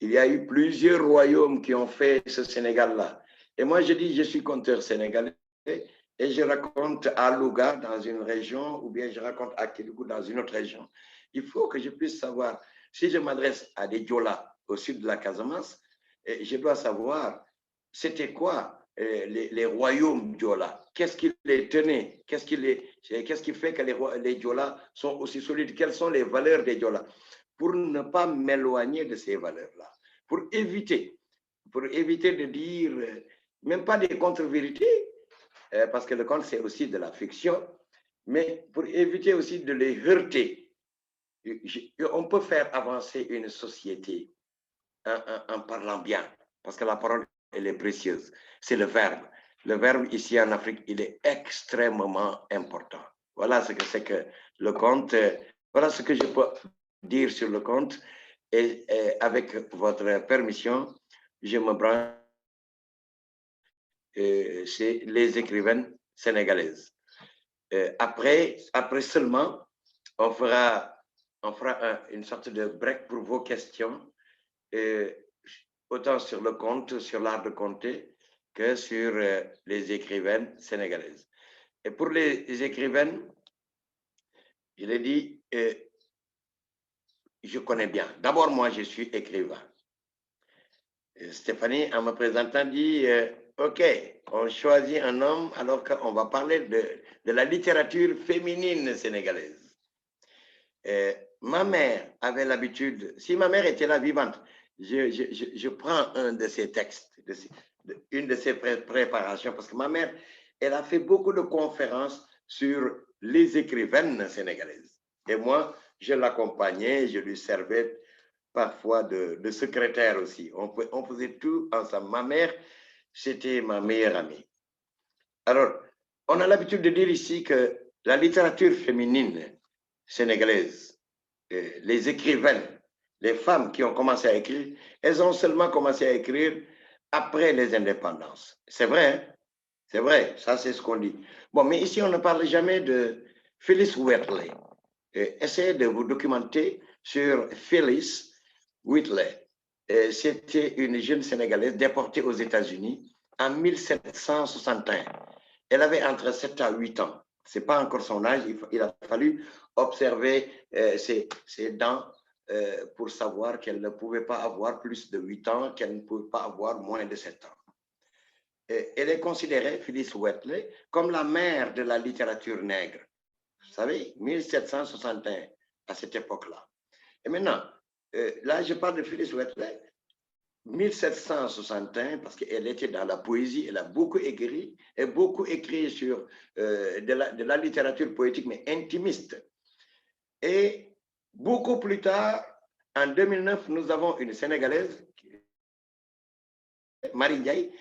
Il y a eu plusieurs royaumes qui ont fait ce Sénégal-là. Et moi, je dis, je suis conteur sénégalais et je raconte à Louga, dans une région, ou bien je raconte à Kédougou, dans une autre région. Il faut que je puisse savoir, si je m'adresse à des Diola au sud de la Casamance, je dois savoir c'était quoi les royaumes Diola, qu'est-ce qui les tenait, qu'est-ce qui fait que les Diola sont aussi solides, quelles sont les valeurs des Diola, pour ne pas m'éloigner de ces valeurs-là, pour éviter de dire, même pas des contre-vérités, parce que le conte, c'est aussi de la fiction, mais pour éviter aussi de les heurter. On peut faire avancer une société en parlant bien, parce que la parole, elle est précieuse. C'est le verbe. Le verbe, ici en Afrique, il est extrêmement important. Voilà ce que c'est que le conte. Voilà ce que je peux dire sur le conte. Et avec votre permission, je me branche. C'est les écrivaines sénégalaises. Après seulement, on fera une sorte de break pour vos questions, autant sur le conte, sur l'art de conter, que sur les écrivaines sénégalaises. Et pour les écrivaines, je l'ai dit, je connais bien. D'abord, moi, je suis écrivain. Stéphanie, en me présentant, dit, OK, on choisit un homme alors qu'on va parler de la littérature féminine sénégalaise. Ma mère avait l'habitude, si ma mère était là vivante, je prends un de ses textes, une de ses préparations, parce que ma mère, elle a fait beaucoup de conférences sur les écrivaines sénégalaises. Et moi, je l'accompagnais, je lui servais parfois de secrétaire aussi. On faisait tout ensemble. Ma mère, c'était ma meilleure amie. Alors, on a l'habitude de dire ici que la littérature féminine sénégalaise, les écrivaines, les femmes qui ont commencé à écrire, elles ont seulement commencé à écrire après les indépendances. C'est vrai, hein? C'est vrai, ça c'est ce qu'on dit. Bon, mais ici, on ne parle jamais de Phyllis Wheatley. Essayez de vous documenter sur Phyllis Wheatley. C'était une jeune Sénégalaise déportée aux États-Unis en 1761. Elle avait entre 7 à 8 ans. Ce n'est pas encore son âge, il a fallu observer ses dents pour savoir qu'elle ne pouvait pas avoir plus de 8 ans, qu'elle ne pouvait pas avoir moins de 7 ans. Elle est considérée, Phyllis Wheatley, comme la mère de la littérature nègre. Vous savez, 1761, à cette époque-là. Et maintenant, là, je parle de Phyllis Wheatley, 1761, parce qu'elle était dans la poésie, elle a beaucoup écrit, et beaucoup écrit sur de la littérature poétique, mais intimiste. Et beaucoup plus tard, en 2009, nous avons une Sénégalaise, Marie Ndiaye,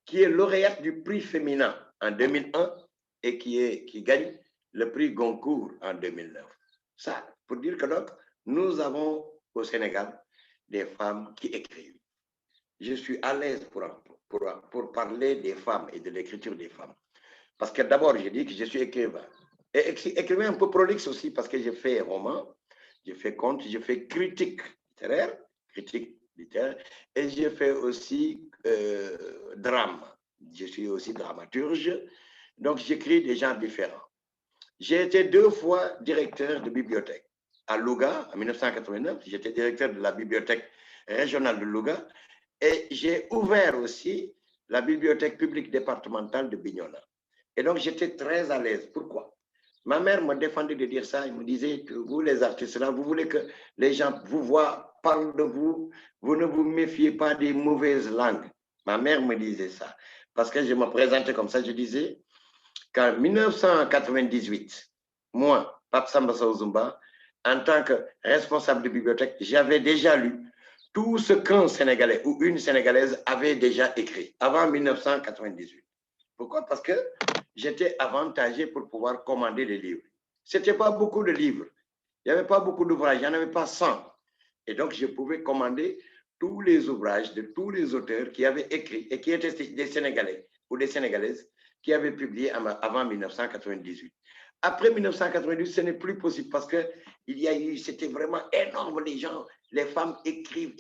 qui est lauréate du prix féminin en 2001 et qui gagne le prix Goncourt en 2009. Ça, pour dire que donc, nous avons au Sénégal des femmes qui écrivent. Je suis à l'aise pour parler des femmes et de l'écriture des femmes. Parce que d'abord, je dis que je suis écrivain. Et écrivain un peu prolixe aussi, parce que j'ai fait roman, j'ai fait conte, j'ai fait critique littéraire, et j'ai fait aussi drame. Je suis aussi dramaturge, donc j'écris des genres différents. J'ai été 2 fois directeur de bibliothèque. À Louga, en 1989, j'étais directeur de la bibliothèque régionale de Louga, et j'ai ouvert aussi la bibliothèque publique départementale de Bignona. Et donc, j'étais très à l'aise. Pourquoi? Ma mère me défendait de dire ça. Elle me disait que vous, les artistes là, vous voulez que les gens vous voient, parlent de vous, vous ne vous méfiez pas des mauvaises langues. Ma mère me disait ça. Parce que je me présentais comme ça, je disais qu'en 1998, moi, Pape Samba Sow Zumba, en tant que responsable de bibliothèque, j'avais déjà lu tout ce qu'un Sénégalais ou une Sénégalaise avait déjà écrit avant 1998. Pourquoi? Parce que j'étais avantagé pour pouvoir commander des livres. Ce n'était pas beaucoup de livres. Il n'y avait pas beaucoup d'ouvrages. Il n'y en avait pas 100. Et donc, je pouvais commander tous les ouvrages de tous les auteurs qui avaient écrit et qui étaient des Sénégalais ou des Sénégalaises qui avaient publié avant 1998. Après 1998, ce n'est plus possible parce que c'était vraiment énorme. Les femmes écrivent.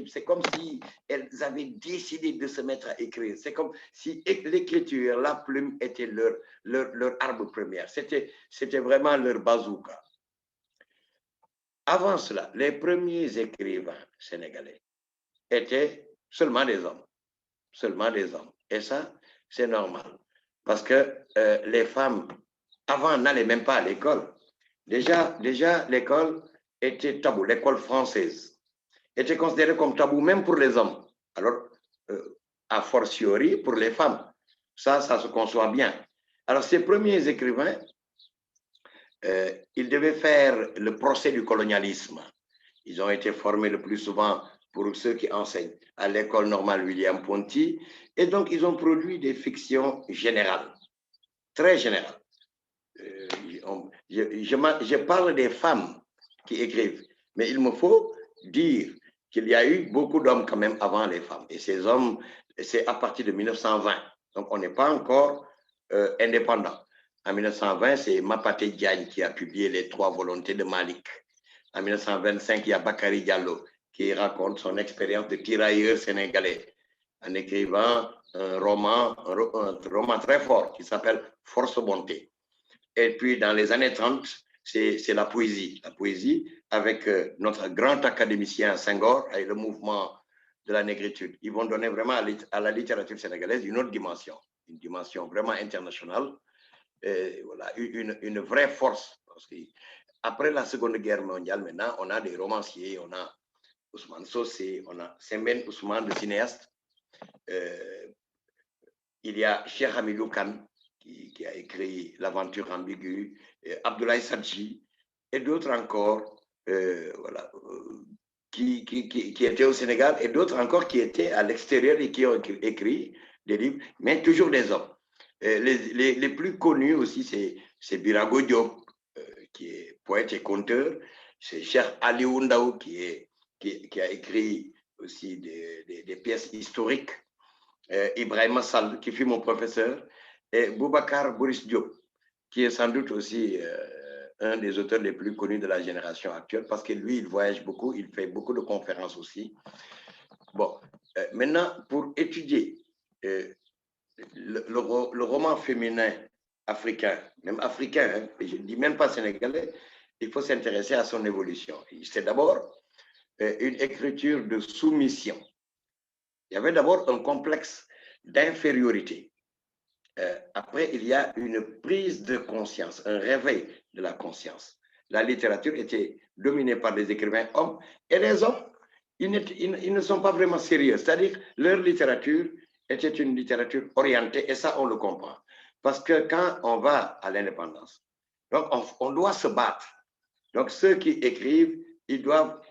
C'est comme si elles avaient décidé de se mettre à écrire. C'est comme si l'écriture, la plume était leur arme première. C'était vraiment leur bazooka. Avant cela, les premiers écrivains sénégalais étaient seulement des hommes. Seulement des hommes. Et ça, c'est normal. Parce que les femmes, avant, n'allaient même pas à l'école. Déjà l'école était tabou. L'école française était considérée comme tabou, même pour les hommes. Alors, a fortiori, pour les femmes. Ça se conçoit bien. Alors, ces premiers écrivains, ils devaient faire le procès du colonialisme. Ils ont été formés le plus souvent pour ceux qui enseignent à l'école normale William Ponty. Et donc, ils ont produit des fictions générales, très générales. Je parle des femmes qui écrivent, mais il me faut dire qu'il y a eu beaucoup d'hommes quand même avant les femmes. Et ces hommes, c'est à partir de 1920. Donc, on n'est pas encore indépendant. En 1920, c'est Mapate Diagne qui a publié Les 3 volontés de Malik. En 1925, il y a Bakary Diallo qui raconte son expérience de tirailleur sénégalais en écrivant un roman très fort qui s'appelle Force Bonté. Et puis, dans les années 30, c'est la poésie. La poésie avec notre grand académicien Senghor et le mouvement de la négritude. Ils vont donner vraiment à la littérature sénégalaise une autre dimension, une dimension vraiment internationale. Et voilà, une vraie force. Parce que après la Seconde Guerre mondiale, maintenant, on a des romanciers, on a Ousmane Sosé, on a Sembène Ousmane, le cinéaste. Il y a Cheikh Hamidou Kane, qui a écrit L'aventure ambiguë, Abdoulaye Sadji, et d'autres encore, voilà, qui étaient au Sénégal, et d'autres encore qui étaient à l'extérieur et qui ont écrit des livres, mais toujours des hommes. Les plus connus aussi, c'est Birago Diop, qui est poète et conteur, c'est Cheikh Ali Oundaou, qui a écrit aussi des pièces historiques, Ibrahim Sall, qui fut mon professeur, et Boubacar Boris Diop, qui est sans doute aussi un des auteurs les plus connus de la génération actuelle, parce que lui, il voyage beaucoup, il fait beaucoup de conférences aussi. Bon, maintenant, pour étudier le roman féminin africain, même africain, hein, je ne dis même pas sénégalais, il faut s'intéresser à son évolution. C'est d'abord une écriture de soumission. Il y avait d'abord un complexe d'infériorité. Après, il y a une prise de conscience, un réveil de la conscience. La littérature était dominée par des écrivains hommes, et les hommes, ils ne sont pas vraiment sérieux. C'est-à-dire, leur littérature était une littérature orientée, et ça, on le comprend. Parce que quand on va à l'indépendance, donc on doit se battre. Donc, ceux qui écrivent, leur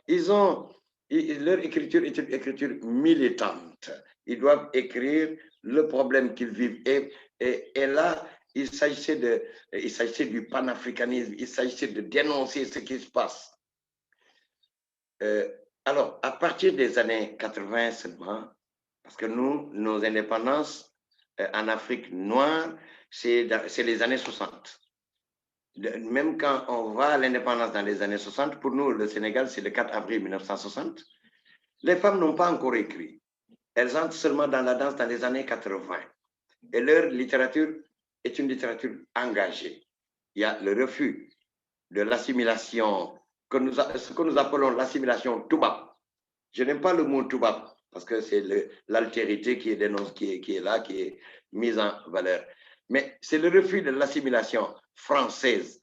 écriture est une écriture militante. Ils doivent écrire le problème qu'ils vivent. Et là, il s'agissait du panafricanisme, il s'agissait de dénoncer ce qui se passe. Alors, à partir des années 80 seulement, parce que nos indépendances en Afrique noire, c'est les années 60. Même quand on va à l'indépendance dans les années 60, pour nous, le Sénégal, c'est le 4 avril 1960, les femmes n'ont pas encore écrit. Elles entrent seulement dans la danse dans les années 80. Et leur littérature est une littérature engagée. Il y a le refus de l'assimilation, ce que nous appelons l'assimilation toubab. Je n'aime pas le mot toubab, parce que c'est l'altérité qui est dénoncée, qui est là, qui est mise en valeur. Mais c'est le refus de l'assimilation française,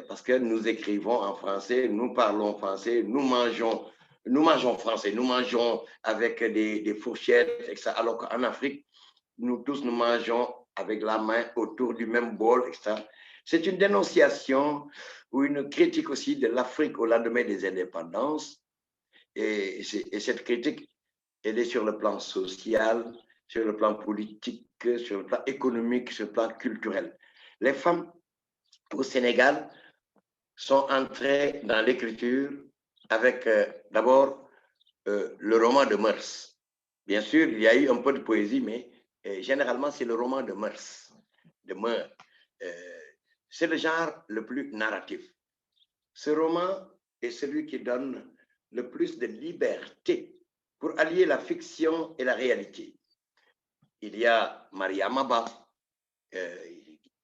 parce que nous écrivons en français, nous parlons français, nous mangeons français, nous mangeons avec des fourchettes, etc. Alors qu'en Afrique, nous tous nous mangeons avec la main autour du même bol, etc. C'est une dénonciation ou une critique aussi de l'Afrique au lendemain des indépendances. Et cette critique, elle est sur le plan social, sur le plan politique, sur le plan économique, sur le plan culturel. Les femmes au Sénégal sont entrées dans l'écriture avec d'abord le roman de mœurs. Bien sûr, il y a eu un peu de poésie, mais généralement, c'est le roman de mœurs. C'est le genre le plus narratif. Ce roman est celui qui donne le plus de liberté pour allier la fiction et la réalité. Il y a Maria Maba,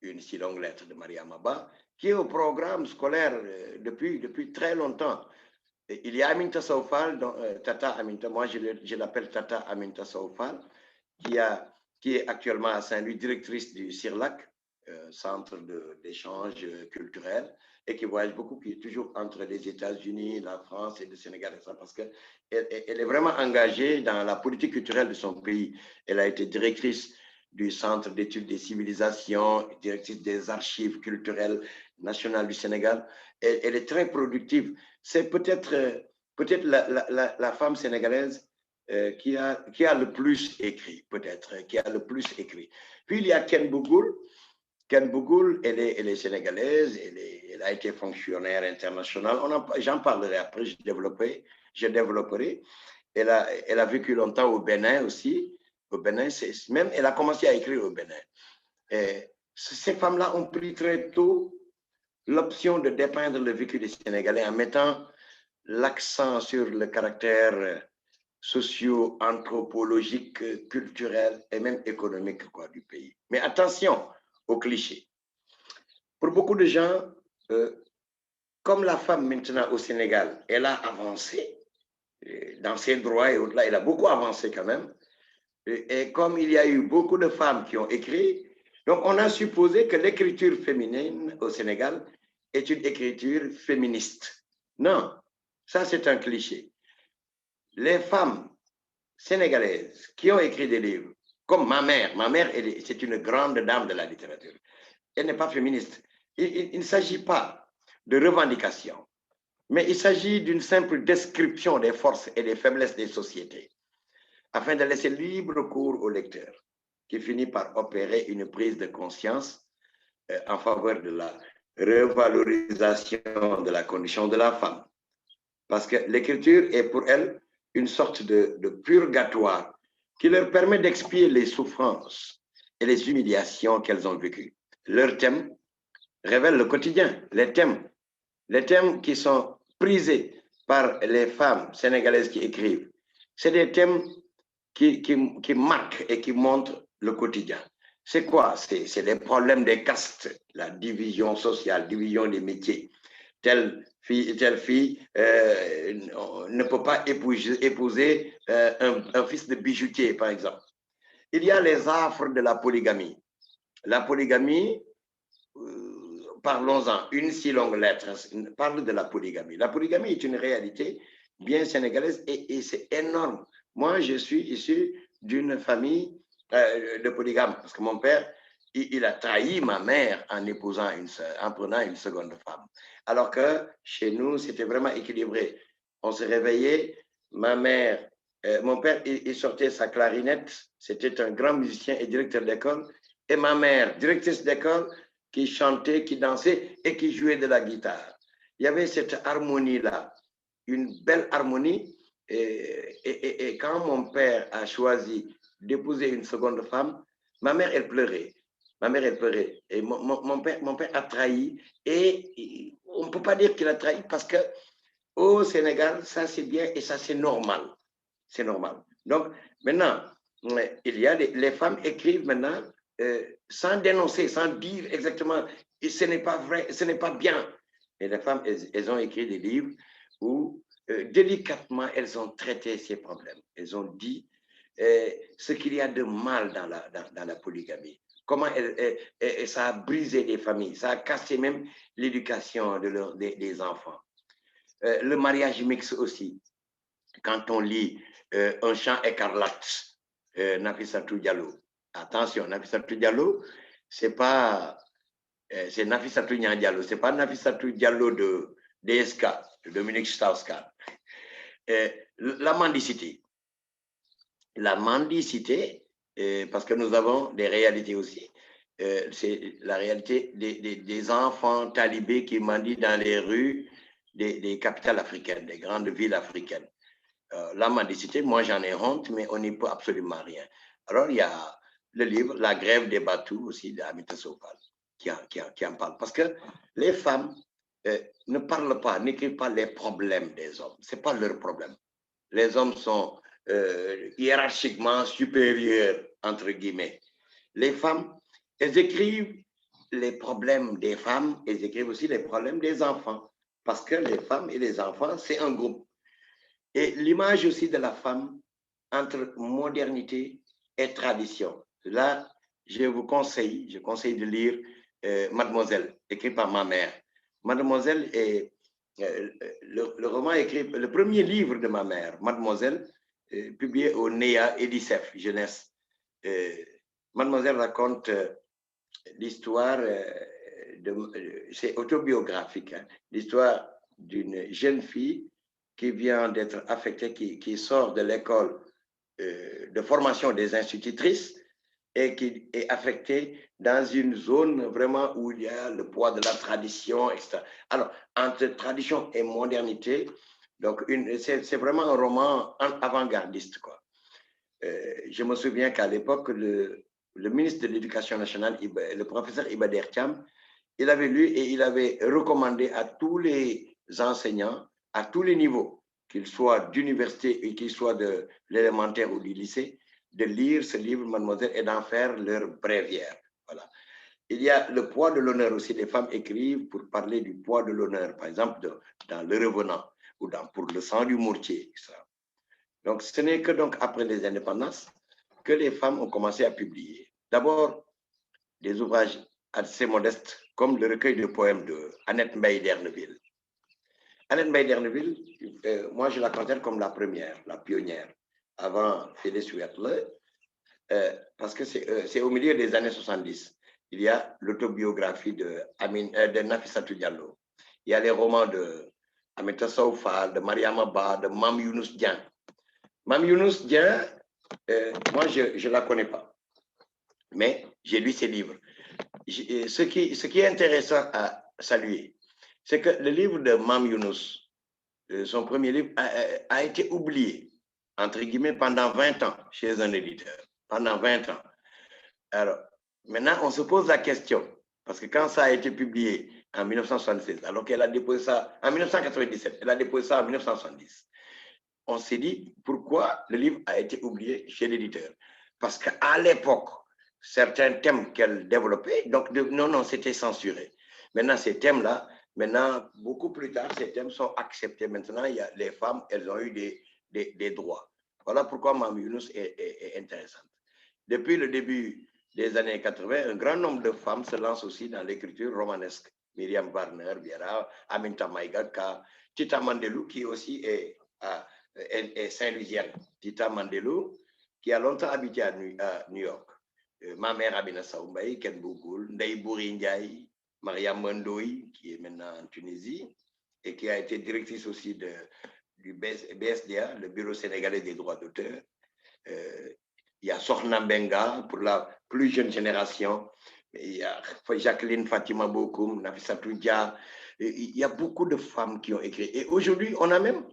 une si longue lettre de Maria Maba, qui est au programme scolaire depuis très longtemps. Il y a Aminta Sow Fall, Tata Aminta, moi je l'appelle Tata Aminta Sow Fall, qui est actuellement à Saint-Louis, directrice du CIRLAC, centre d'échange culturel, et qui voyage beaucoup, qui est toujours entre les États-Unis, la France et le Sénégal, et ça, parce qu'elle est vraiment engagée dans la politique culturelle de son pays. Elle a été directrice du Centre d'études des civilisations, directrice des archives culturelles nationales du Sénégal. Elle est très productive. C'est peut-être la femme sénégalaise qui a le plus écrit, peut-être, qui a le plus écrit. Puis il y a Ken Bougoul. Ken Bougoul, elle est sénégalaise, elle a été fonctionnaire international. J'en parlerai après, je développerai. Elle a vécu longtemps au Bénin aussi. Au Bénin, même elle a commencé à écrire au Bénin. Et ces femmes-là ont pris très tôt l'option de dépeindre le vécu des Sénégalais en mettant l'accent sur le caractère socio-anthropologique, culturelle et même économique quoi, du pays. Mais attention aux clichés. Pour beaucoup de gens, comme la femme maintenant au Sénégal, elle a avancé dans ses droits et au-delà, elle a beaucoup avancé quand même. Et comme il y a eu beaucoup de femmes qui ont écrit, donc on a supposé que l'écriture féminine au Sénégal est une écriture féministe. Non, ça c'est un cliché. Les femmes sénégalaises qui ont écrit des livres, comme ma mère c'est une grande dame de la littérature, elle n'est pas féministe. Il ne s'agit pas de revendication, mais il s'agit d'une simple description des forces et des faiblesses des sociétés, afin de laisser libre cours au lecteur, qui finit par opérer une prise de conscience en faveur de la revalorisation de la condition de la femme. Parce que l'écriture est pour elle une sorte de purgatoire qui leur permet d'expier les souffrances et les humiliations qu'elles ont vécues. Leurs thèmes révèlent le quotidien, les thèmes qui sont prisés par les femmes sénégalaises qui écrivent. C'est des thèmes qui marquent et qui montrent le quotidien. C'est quoi? C'est les problèmes des castes, la division sociale, division des métiers. Telle fille ne peut pas épouser un fils de bijoutier, par exemple. Il y a les affres de la polygamie. La polygamie, parlons-en, une si longue lettre parle de la polygamie. La polygamie est une réalité bien sénégalaise et c'est énorme. Moi, je suis issu d'une famille de polygames parce que mon père, il a trahi ma mère en prenant une seconde femme. Alors que chez nous, c'était vraiment équilibré. On se réveillait, mon père, il sortait sa clarinette, c'était un grand musicien et directeur d'école, et ma mère, directrice d'école, qui chantait, qui dansait et qui jouait de la guitare. Il y avait cette harmonie-là, une belle harmonie. Et quand mon père a choisi d'épouser une seconde femme, ma mère, elle pleurait. Ma mère, elle pleurait. Et mon père a trahi. Et on ne peut pas dire qu'il a trahi parce qu'au Sénégal, ça c'est bien et ça c'est normal. C'est normal. Donc, maintenant, il y a les femmes écrivent maintenant sans dénoncer, sans dire exactement et ce n'est pas vrai, ce n'est pas bien. Et les femmes, elles ont écrit des livres où délicatement, elles ont traité ces problèmes. Elles ont dit ce qu'il y a de mal dans la polygamie. Comment ça a brisé les familles, ça a cassé même l'éducation des enfants. Le mariage mixte aussi. Quand on lit Un chant écarlate, Nafissatou Diallo. Attention, Nafissatou Diallo, c'est Nafissatou Diallo, c'est pas Nafissatou Diallo de DSK, de Dominique Strauss-Kahn. La mendicité. La mendicité, parce que nous avons des réalités aussi. C'est la réalité des enfants talibés qui mendient dans les rues des capitales africaines, des grandes villes africaines. La mendicité, moi j'en ai honte, mais on n'y peut absolument rien. Alors il y a le livre La grève des Batous aussi d'Amita Sopal qui en parle. Parce que les femmes ne parlent pas, n'écrivent pas les problèmes des hommes. Ce n'est pas leur problème. Les hommes sont hiérarchiquement supérieurs, entre guillemets. Les femmes, elles écrivent les problèmes des femmes, elles écrivent aussi les problèmes des enfants. Parce que les femmes et les enfants, c'est un groupe. Et l'image aussi de la femme entre modernité et tradition. Là, je conseille de lire Mademoiselle, écrit par ma mère. Mademoiselle est le roman écrit, le premier livre de ma mère, Mademoiselle, publié au NEA Edicef, jeunesse. Mademoiselle raconte l'histoire, c'est autobiographique, hein, l'histoire d'une jeune fille qui vient d'être affectée, qui sort de l'école de formation des institutrices et qui est affectée dans une zone vraiment où il y a le poids de la tradition, etc. Alors, entre tradition et modernité, donc c'est vraiment un roman avant-gardiste, quoi. Je me souviens qu'à l'époque, le ministre de l'Éducation nationale, le professeur Ibader Thiam, il avait lu et il avait recommandé à tous les enseignants, à tous les niveaux, qu'ils soient d'université et qu'ils soient de l'élémentaire ou du lycée, de lire ce livre, mademoiselle, et d'en faire leur bréviaire. Voilà. Il y a le poids de l'honneur aussi. Les femmes écrivent pour parler du poids de l'honneur, par exemple dans Le Revenant ou pour Le sang du Mourtier, etc. Donc, ce n'est que donc après les indépendances que les femmes ont commencé à publier. D'abord, des ouvrages assez modestes, comme le recueil de poèmes de Annette Mbaye d'Erneville. Annette Mbaye d'Erneville, moi je la considère comme la première, la pionnière, avant Phyllis Wheatley, parce que c'est au milieu des années 70. Il y a l'autobiographie de Nafissatou Diallo. Il y a les romans de Aminata Sow Fall, de Mariam Abba, de Mam Younous Dieng. Mam Younous Dieng, moi je ne la connais pas, mais j'ai lu ses livres. Ce qui est intéressant à saluer, c'est que le livre de Mam Younous, son premier livre, a été oublié, entre guillemets, pendant 20 ans chez un éditeur. Pendant 20 ans. Alors, maintenant, on se pose la question, parce que quand ça a été publié en 1976, alors qu'elle a déposé ça en 1997, elle a déposé ça en 1970, on s'est dit pourquoi le livre a été oublié chez l'éditeur. Parce qu'à l'époque, certains thèmes qu'elle développait, donc non, c'était censuré. Maintenant, ces thèmes-là, beaucoup plus tard, ces thèmes sont acceptés. Maintenant, les femmes, elles ont eu des droits. Voilà pourquoi Mam Younous est intéressante. Depuis le début des années 80, un grand nombre de femmes se lancent aussi dans l'écriture romanesque. Myriam Warner, Biera, Aminta Maïgaka, Tita Mandelou, qui aussi est Saint-Louisienne. Tita Mandelou, qui a longtemps habité à New York. Ma mère Abina Saoumbaï, Ken Bougoul, Ndei Bouri Ndiaye, Mariam Mandoui, qui est maintenant en Tunisie, et qui a été directrice aussi du BSDA, le Bureau sénégalais des droits d'auteur. Il y a Sokhna Benga pour la plus jeune génération. Il y a Jacqueline Fatima Bokoum, Nafissatou Dia. Il y a beaucoup de femmes qui ont écrit. Et aujourd'hui, on a même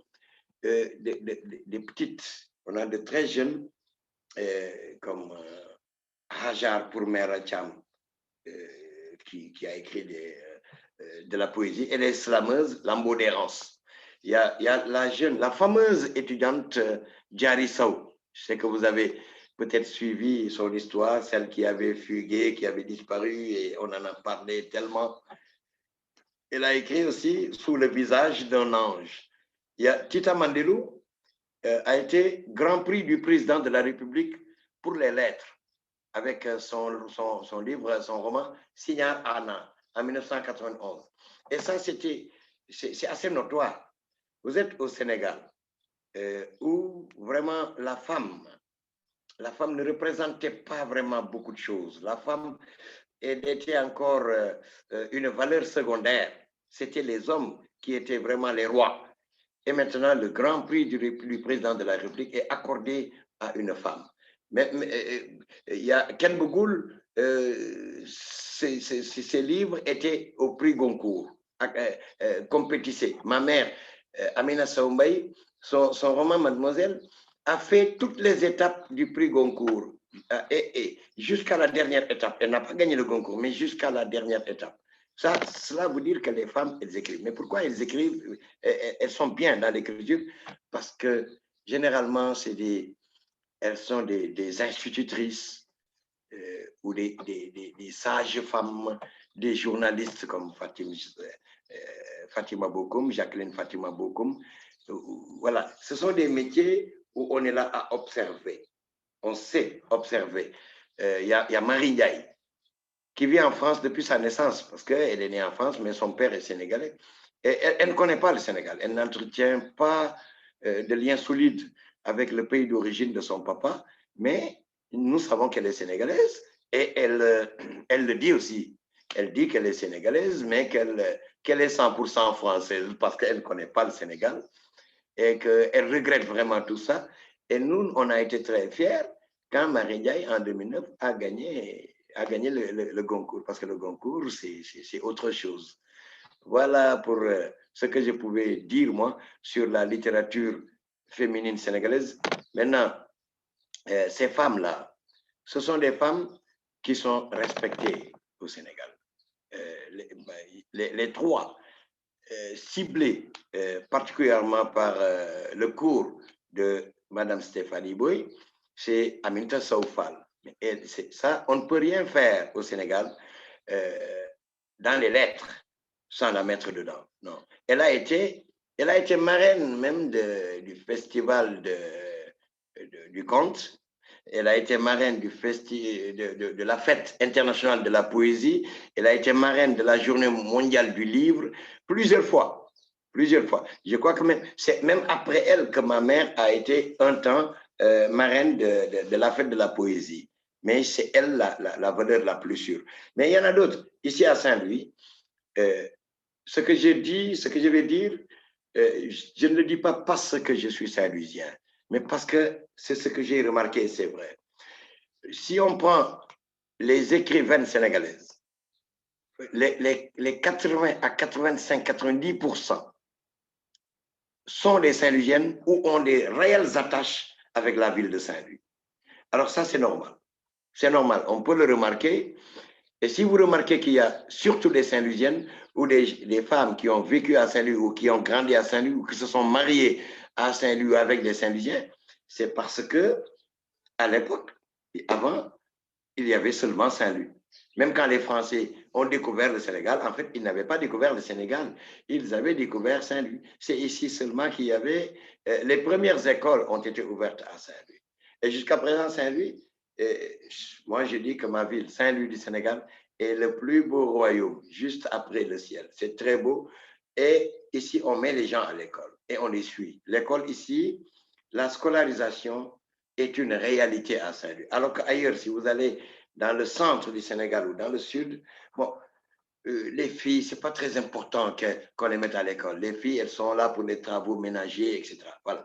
des petites, on a de très jeunes comme Hajar pour Mera Cham, qui a écrit de la poésie, et les slameuses, Lambeau d'Errance. Il y a la fameuse étudiante Diary Sow. Je sais que vous avez peut-être suivi son histoire, celle qui avait fugué, qui avait disparu, et on en a parlé tellement. Elle a écrit aussi Sous le visage d'un ange. Il y a Tita Mandelou, a été Grand Prix du président de la République pour les lettres, avec son livre, son roman Signal Anna, en 1991. Et ça, c'est assez notoire. Vous êtes au Sénégal, où vraiment la femme ne représentait pas vraiment beaucoup de choses. La femme était encore une valeur secondaire. C'était les hommes qui étaient vraiment les rois. Et maintenant, le Grand Prix du président de la République est accordé à une femme. Mais il y a Ken Bougoul, ses livres étaient au prix Goncourt, compétissaient. Ma mère, Amina Saoumbaï, son roman Mademoiselle, a fait toutes les étapes du prix Goncourt. Et jusqu'à la dernière étape. Elle n'a pas gagné le Goncourt, mais jusqu'à la dernière étape. Cela veut dire que les femmes, elles écrivent. Mais pourquoi elles écrivent? Elles sont bien dans l'écriture parce que généralement, elles sont des institutrices ou des sages femmes, des journalistes comme Fatima Bokoum, Jacqueline Fatima Bokoum. Voilà, ce sont des métiers où on est là à observer. On sait observer. Il y a Marie Ndiaye, qui vit en France depuis sa naissance, parce qu'elle est née en France, mais son père est sénégalais. Et elle ne connaît pas le Sénégal. Elle n'entretient pas de lien solide avec le pays d'origine de son papa, mais nous savons qu'elle est sénégalaise et elle le dit aussi. Elle dit qu'elle est sénégalaise, mais qu'elle est 100% française parce qu'elle ne connaît pas le Sénégal et qu'elle regrette vraiment tout ça. Et nous, on a été très fiers quand Marie Ndiaye, en 2009, a gagné le Goncourt, parce que le Goncourt, c'est autre chose. Voilà pour ce que je pouvais dire, moi, sur la littérature féminine sénégalaise. Maintenant, ces femmes-là, ce sont des femmes qui sont respectées au Sénégal. Les trois, ciblé particulièrement par le cours de Madame Stéphanie Boy, c'est Aminata Sow Fall. Ça, on ne peut rien faire au Sénégal dans les lettres sans la mettre dedans. Non. Elle a été marraine même du festival du conte. Elle a été marraine de la fête internationale de la poésie. Elle a été marraine de la journée mondiale du livre plusieurs fois. Je crois que c'est même après elle que ma mère a été un temps marraine de la fête de la poésie. Mais c'est elle la valeur la plus sûre. Mais il y en a d'autres. Ici à Saint-Louis, ce que je vais dire, je ne le dis pas parce que je suis Saint-Louisien, mais parce que c'est ce que j'ai remarqué et c'est vrai. Si on prend les écrivaines sénégalaises, les 80 à 85, 90% sont des Saint-Louisiennes ou ont des réelles attaches avec la ville de Saint-Louis. Alors ça, c'est normal. C'est normal, on peut le remarquer. Et si vous remarquez qu'il y a surtout des Saint-Louisiennes ou des femmes qui ont vécu à Saint-Louis ou qui ont grandi à Saint-Louis ou qui se sont mariées à Saint-Louis avec des Saint-Louisiens, c'est parce que à l'époque, avant, il y avait seulement Saint-Louis. Même quand les Français ont découvert le Sénégal, en fait, ils n'avaient pas découvert le Sénégal, ils avaient découvert Saint-Louis. C'est ici seulement qu'il y avait... les premières écoles ont été ouvertes à Saint-Louis. Et jusqu'à présent, Saint-Louis, moi je dis que ma ville, Saint-Louis du Sénégal, est le plus beau royaume, juste après le ciel. C'est très beau. Et ici, on met les gens à l'école et on les suit. L'école ici, la scolarisation est une réalité à Saint-Louis. Alors qu'ailleurs, si vous allez dans le centre du Sénégal ou dans le sud, bon, les filles, ce n'est pas très important qu'on les mette à l'école. Les filles, elles sont là pour les travaux ménagers, etc. Voilà.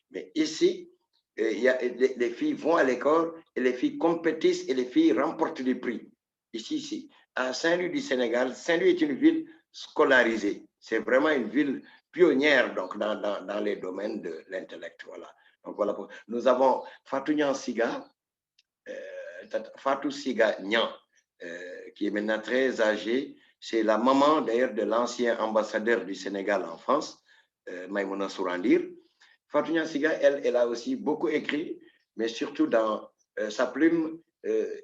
Mais ici, les filles vont à l'école et les filles compétissent et les filles remportent des prix. Ici, à Saint-Louis du Sénégal, Saint-Louis est une ville scolarisée. C'est vraiment une ville pionnière donc, dans les domaines de l'intellect. Voilà. Donc, voilà. Nous avons Fatou Nyan Siga, Fatou Siga Nyan, qui est maintenant très âgée. C'est la maman d'ailleurs de l'ancien ambassadeur du Sénégal en France, Maïmouna Sourandir. Fatou Nyan Siga, elle a aussi beaucoup écrit, mais surtout dans sa plume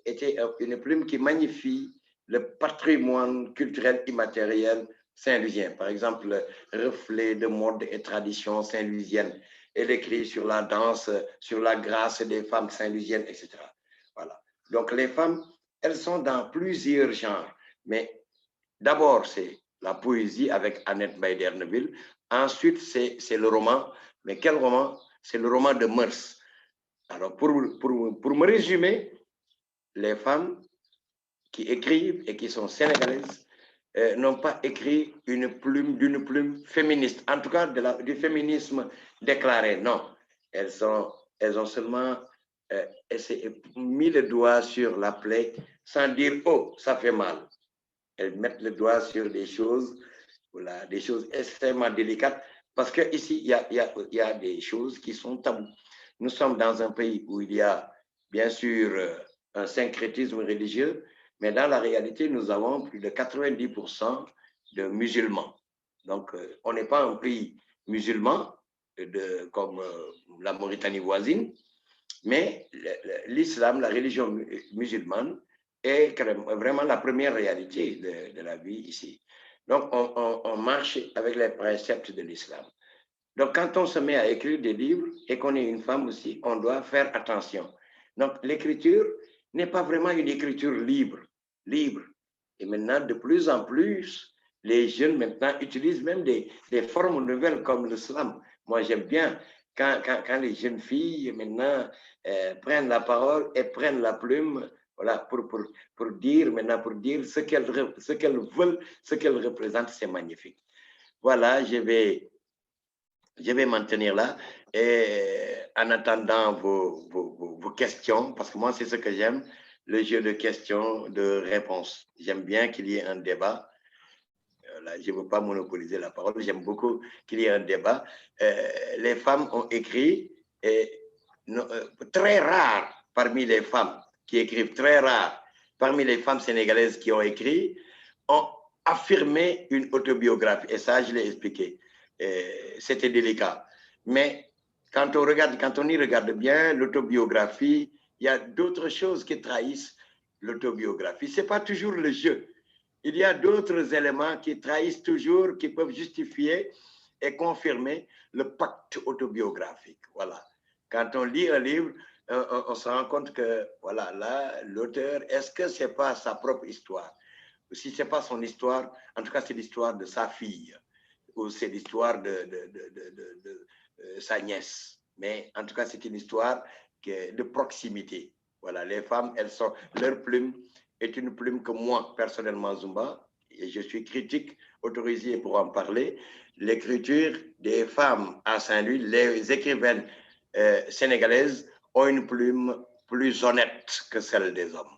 était une plume qui magnifie le patrimoine culturel immatériel saint-louisien. Par exemple, reflet de mode et tradition saint-louisienne. Elle écrit sur la danse, sur la grâce des femmes saint-louisiennes, etc. Voilà. Donc, les femmes, elles sont dans plusieurs genres. Mais d'abord, c'est la poésie avec Annette Baïderneville. Ensuite, c'est le roman. Mais quel roman? C'est le roman de mœurs. Alors, pour me résumer, les femmes qui écrivent et qui sont sénégalaises n'ont pas écrit d'une plume féministe, en tout cas du féminisme déclaré, non. Elles ont seulement mis le doigt sur la plaie sans dire « oh, ça fait mal ». Elles mettent le doigt sur des choses, voilà, des choses extrêmement délicates, parce qu'ici, il y a des choses qui sont tabous. Nous sommes dans un pays où il y a, bien sûr, un syncrétisme religieux, mais dans la réalité, nous avons plus de 90% de musulmans. Donc, on n'est pas un pays musulman, comme la Mauritanie voisine, mais l'islam, la religion musulmane, est vraiment la première réalité de la vie ici. Donc, on marche avec les préceptes de l'islam. Donc, quand on se met à écrire des livres et qu'on est une femme aussi, on doit faire attention. Donc, l'écriture n'est pas vraiment une écriture libre. Et maintenant, de plus en plus, les jeunes maintenant utilisent même des formes nouvelles comme l'islam. Moi, j'aime bien quand les jeunes filles maintenant prennent la parole et prennent la plume, voilà, pour dire ce qu'elles veulent, ce qu'elles représentent, c'est magnifique. Voilà, je vais m'en tenir là. Et en attendant vos questions, parce que moi, c'est ce que j'aime, le jeu de questions, de réponses. J'aime bien qu'il y ait un débat. Là, je ne veux pas monopoliser la parole. J'aime beaucoup qu'il y ait un débat. Les femmes ont écrit, et très rare parmi les femmes qui écrivent, très rare parmi les femmes sénégalaises qui ont écrit, ont affirmer une autobiographie. Et ça, je l'ai expliqué. C'était délicat. Mais quand on y regarde bien, l'autobiographie, il y a d'autres choses qui trahissent l'autobiographie. Ce n'est pas toujours le jeu. Il y a d'autres éléments qui trahissent toujours, qui peuvent justifier et confirmer le pacte autobiographique. Voilà. Quand on lit un livre, on se rend compte que, voilà, là, l'auteur, est-ce que ce n'est pas sa propre histoire? Si ce n'est pas son histoire, en tout cas, c'est l'histoire de sa fille, ou c'est l'histoire de sa nièce. Mais en tout cas, c'est une histoire de proximité. Voilà, les femmes, leur plume est une plume que moi, personnellement, Zumba, et je suis critique, autorisé pour en parler, l'écriture des femmes à Saint-Louis, les écrivaines sénégalaises ont une plume plus honnête que celle des hommes.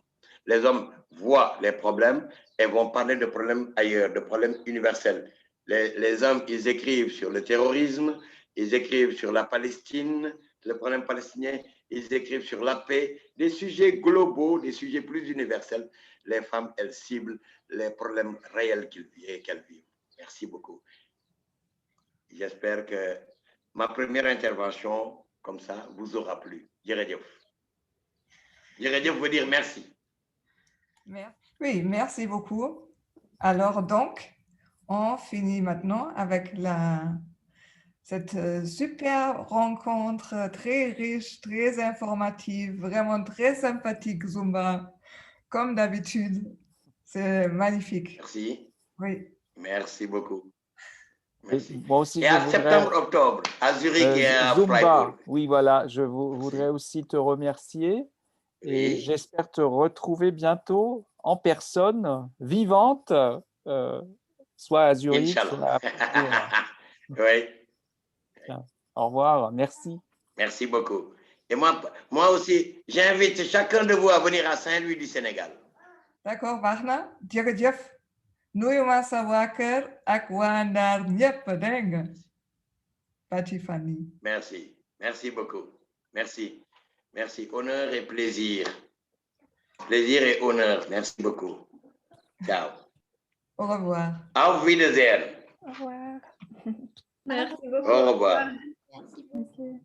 Les hommes voient les problèmes et vont parler de problèmes ailleurs, de problèmes universels. Les hommes, ils écrivent sur le terrorisme, ils écrivent sur la Palestine, le problème palestinien, ils écrivent sur la paix, des sujets globaux, des sujets plus universels. Les femmes, elles ciblent les problèmes réels qu'elles vivent. Merci beaucoup. J'espère que ma première intervention, comme ça, vous aura plu. Jërëjëf. Jërëjëf veut dire merci. Oui, merci beaucoup. Alors donc, on finit maintenant avec cette super rencontre très riche, très informative, vraiment très sympathique, Zumba, comme d'habitude. C'est magnifique. Merci. Oui. Merci beaucoup. Merci. Moi aussi, et à septembre-octobre, à Zurich et à Zumba, Freiburg. oui, voilà, je voudrais aussi te remercier et j'espère te retrouver bientôt en personne, vivante, soit à Zurich, Inch'Allah. soit à Freiburg. Oui. Bien. Au revoir, merci. Merci beaucoup. Et moi aussi, j'invite chacun de vous à venir à Saint-Louis du Sénégal. D'accord, Varna. Jërëjëf. Nuyu ma sa waa kër ak waa Ndar ñëpp dégg nga. Pati Fanny. Merci. Merci beaucoup. Merci. Merci. Honneur et plaisir. Plaisir et honneur. Merci beaucoup. Ciao. Au revoir. Auf Wiedersehen. Au revoir. Merci Au revoir. Merci beaucoup.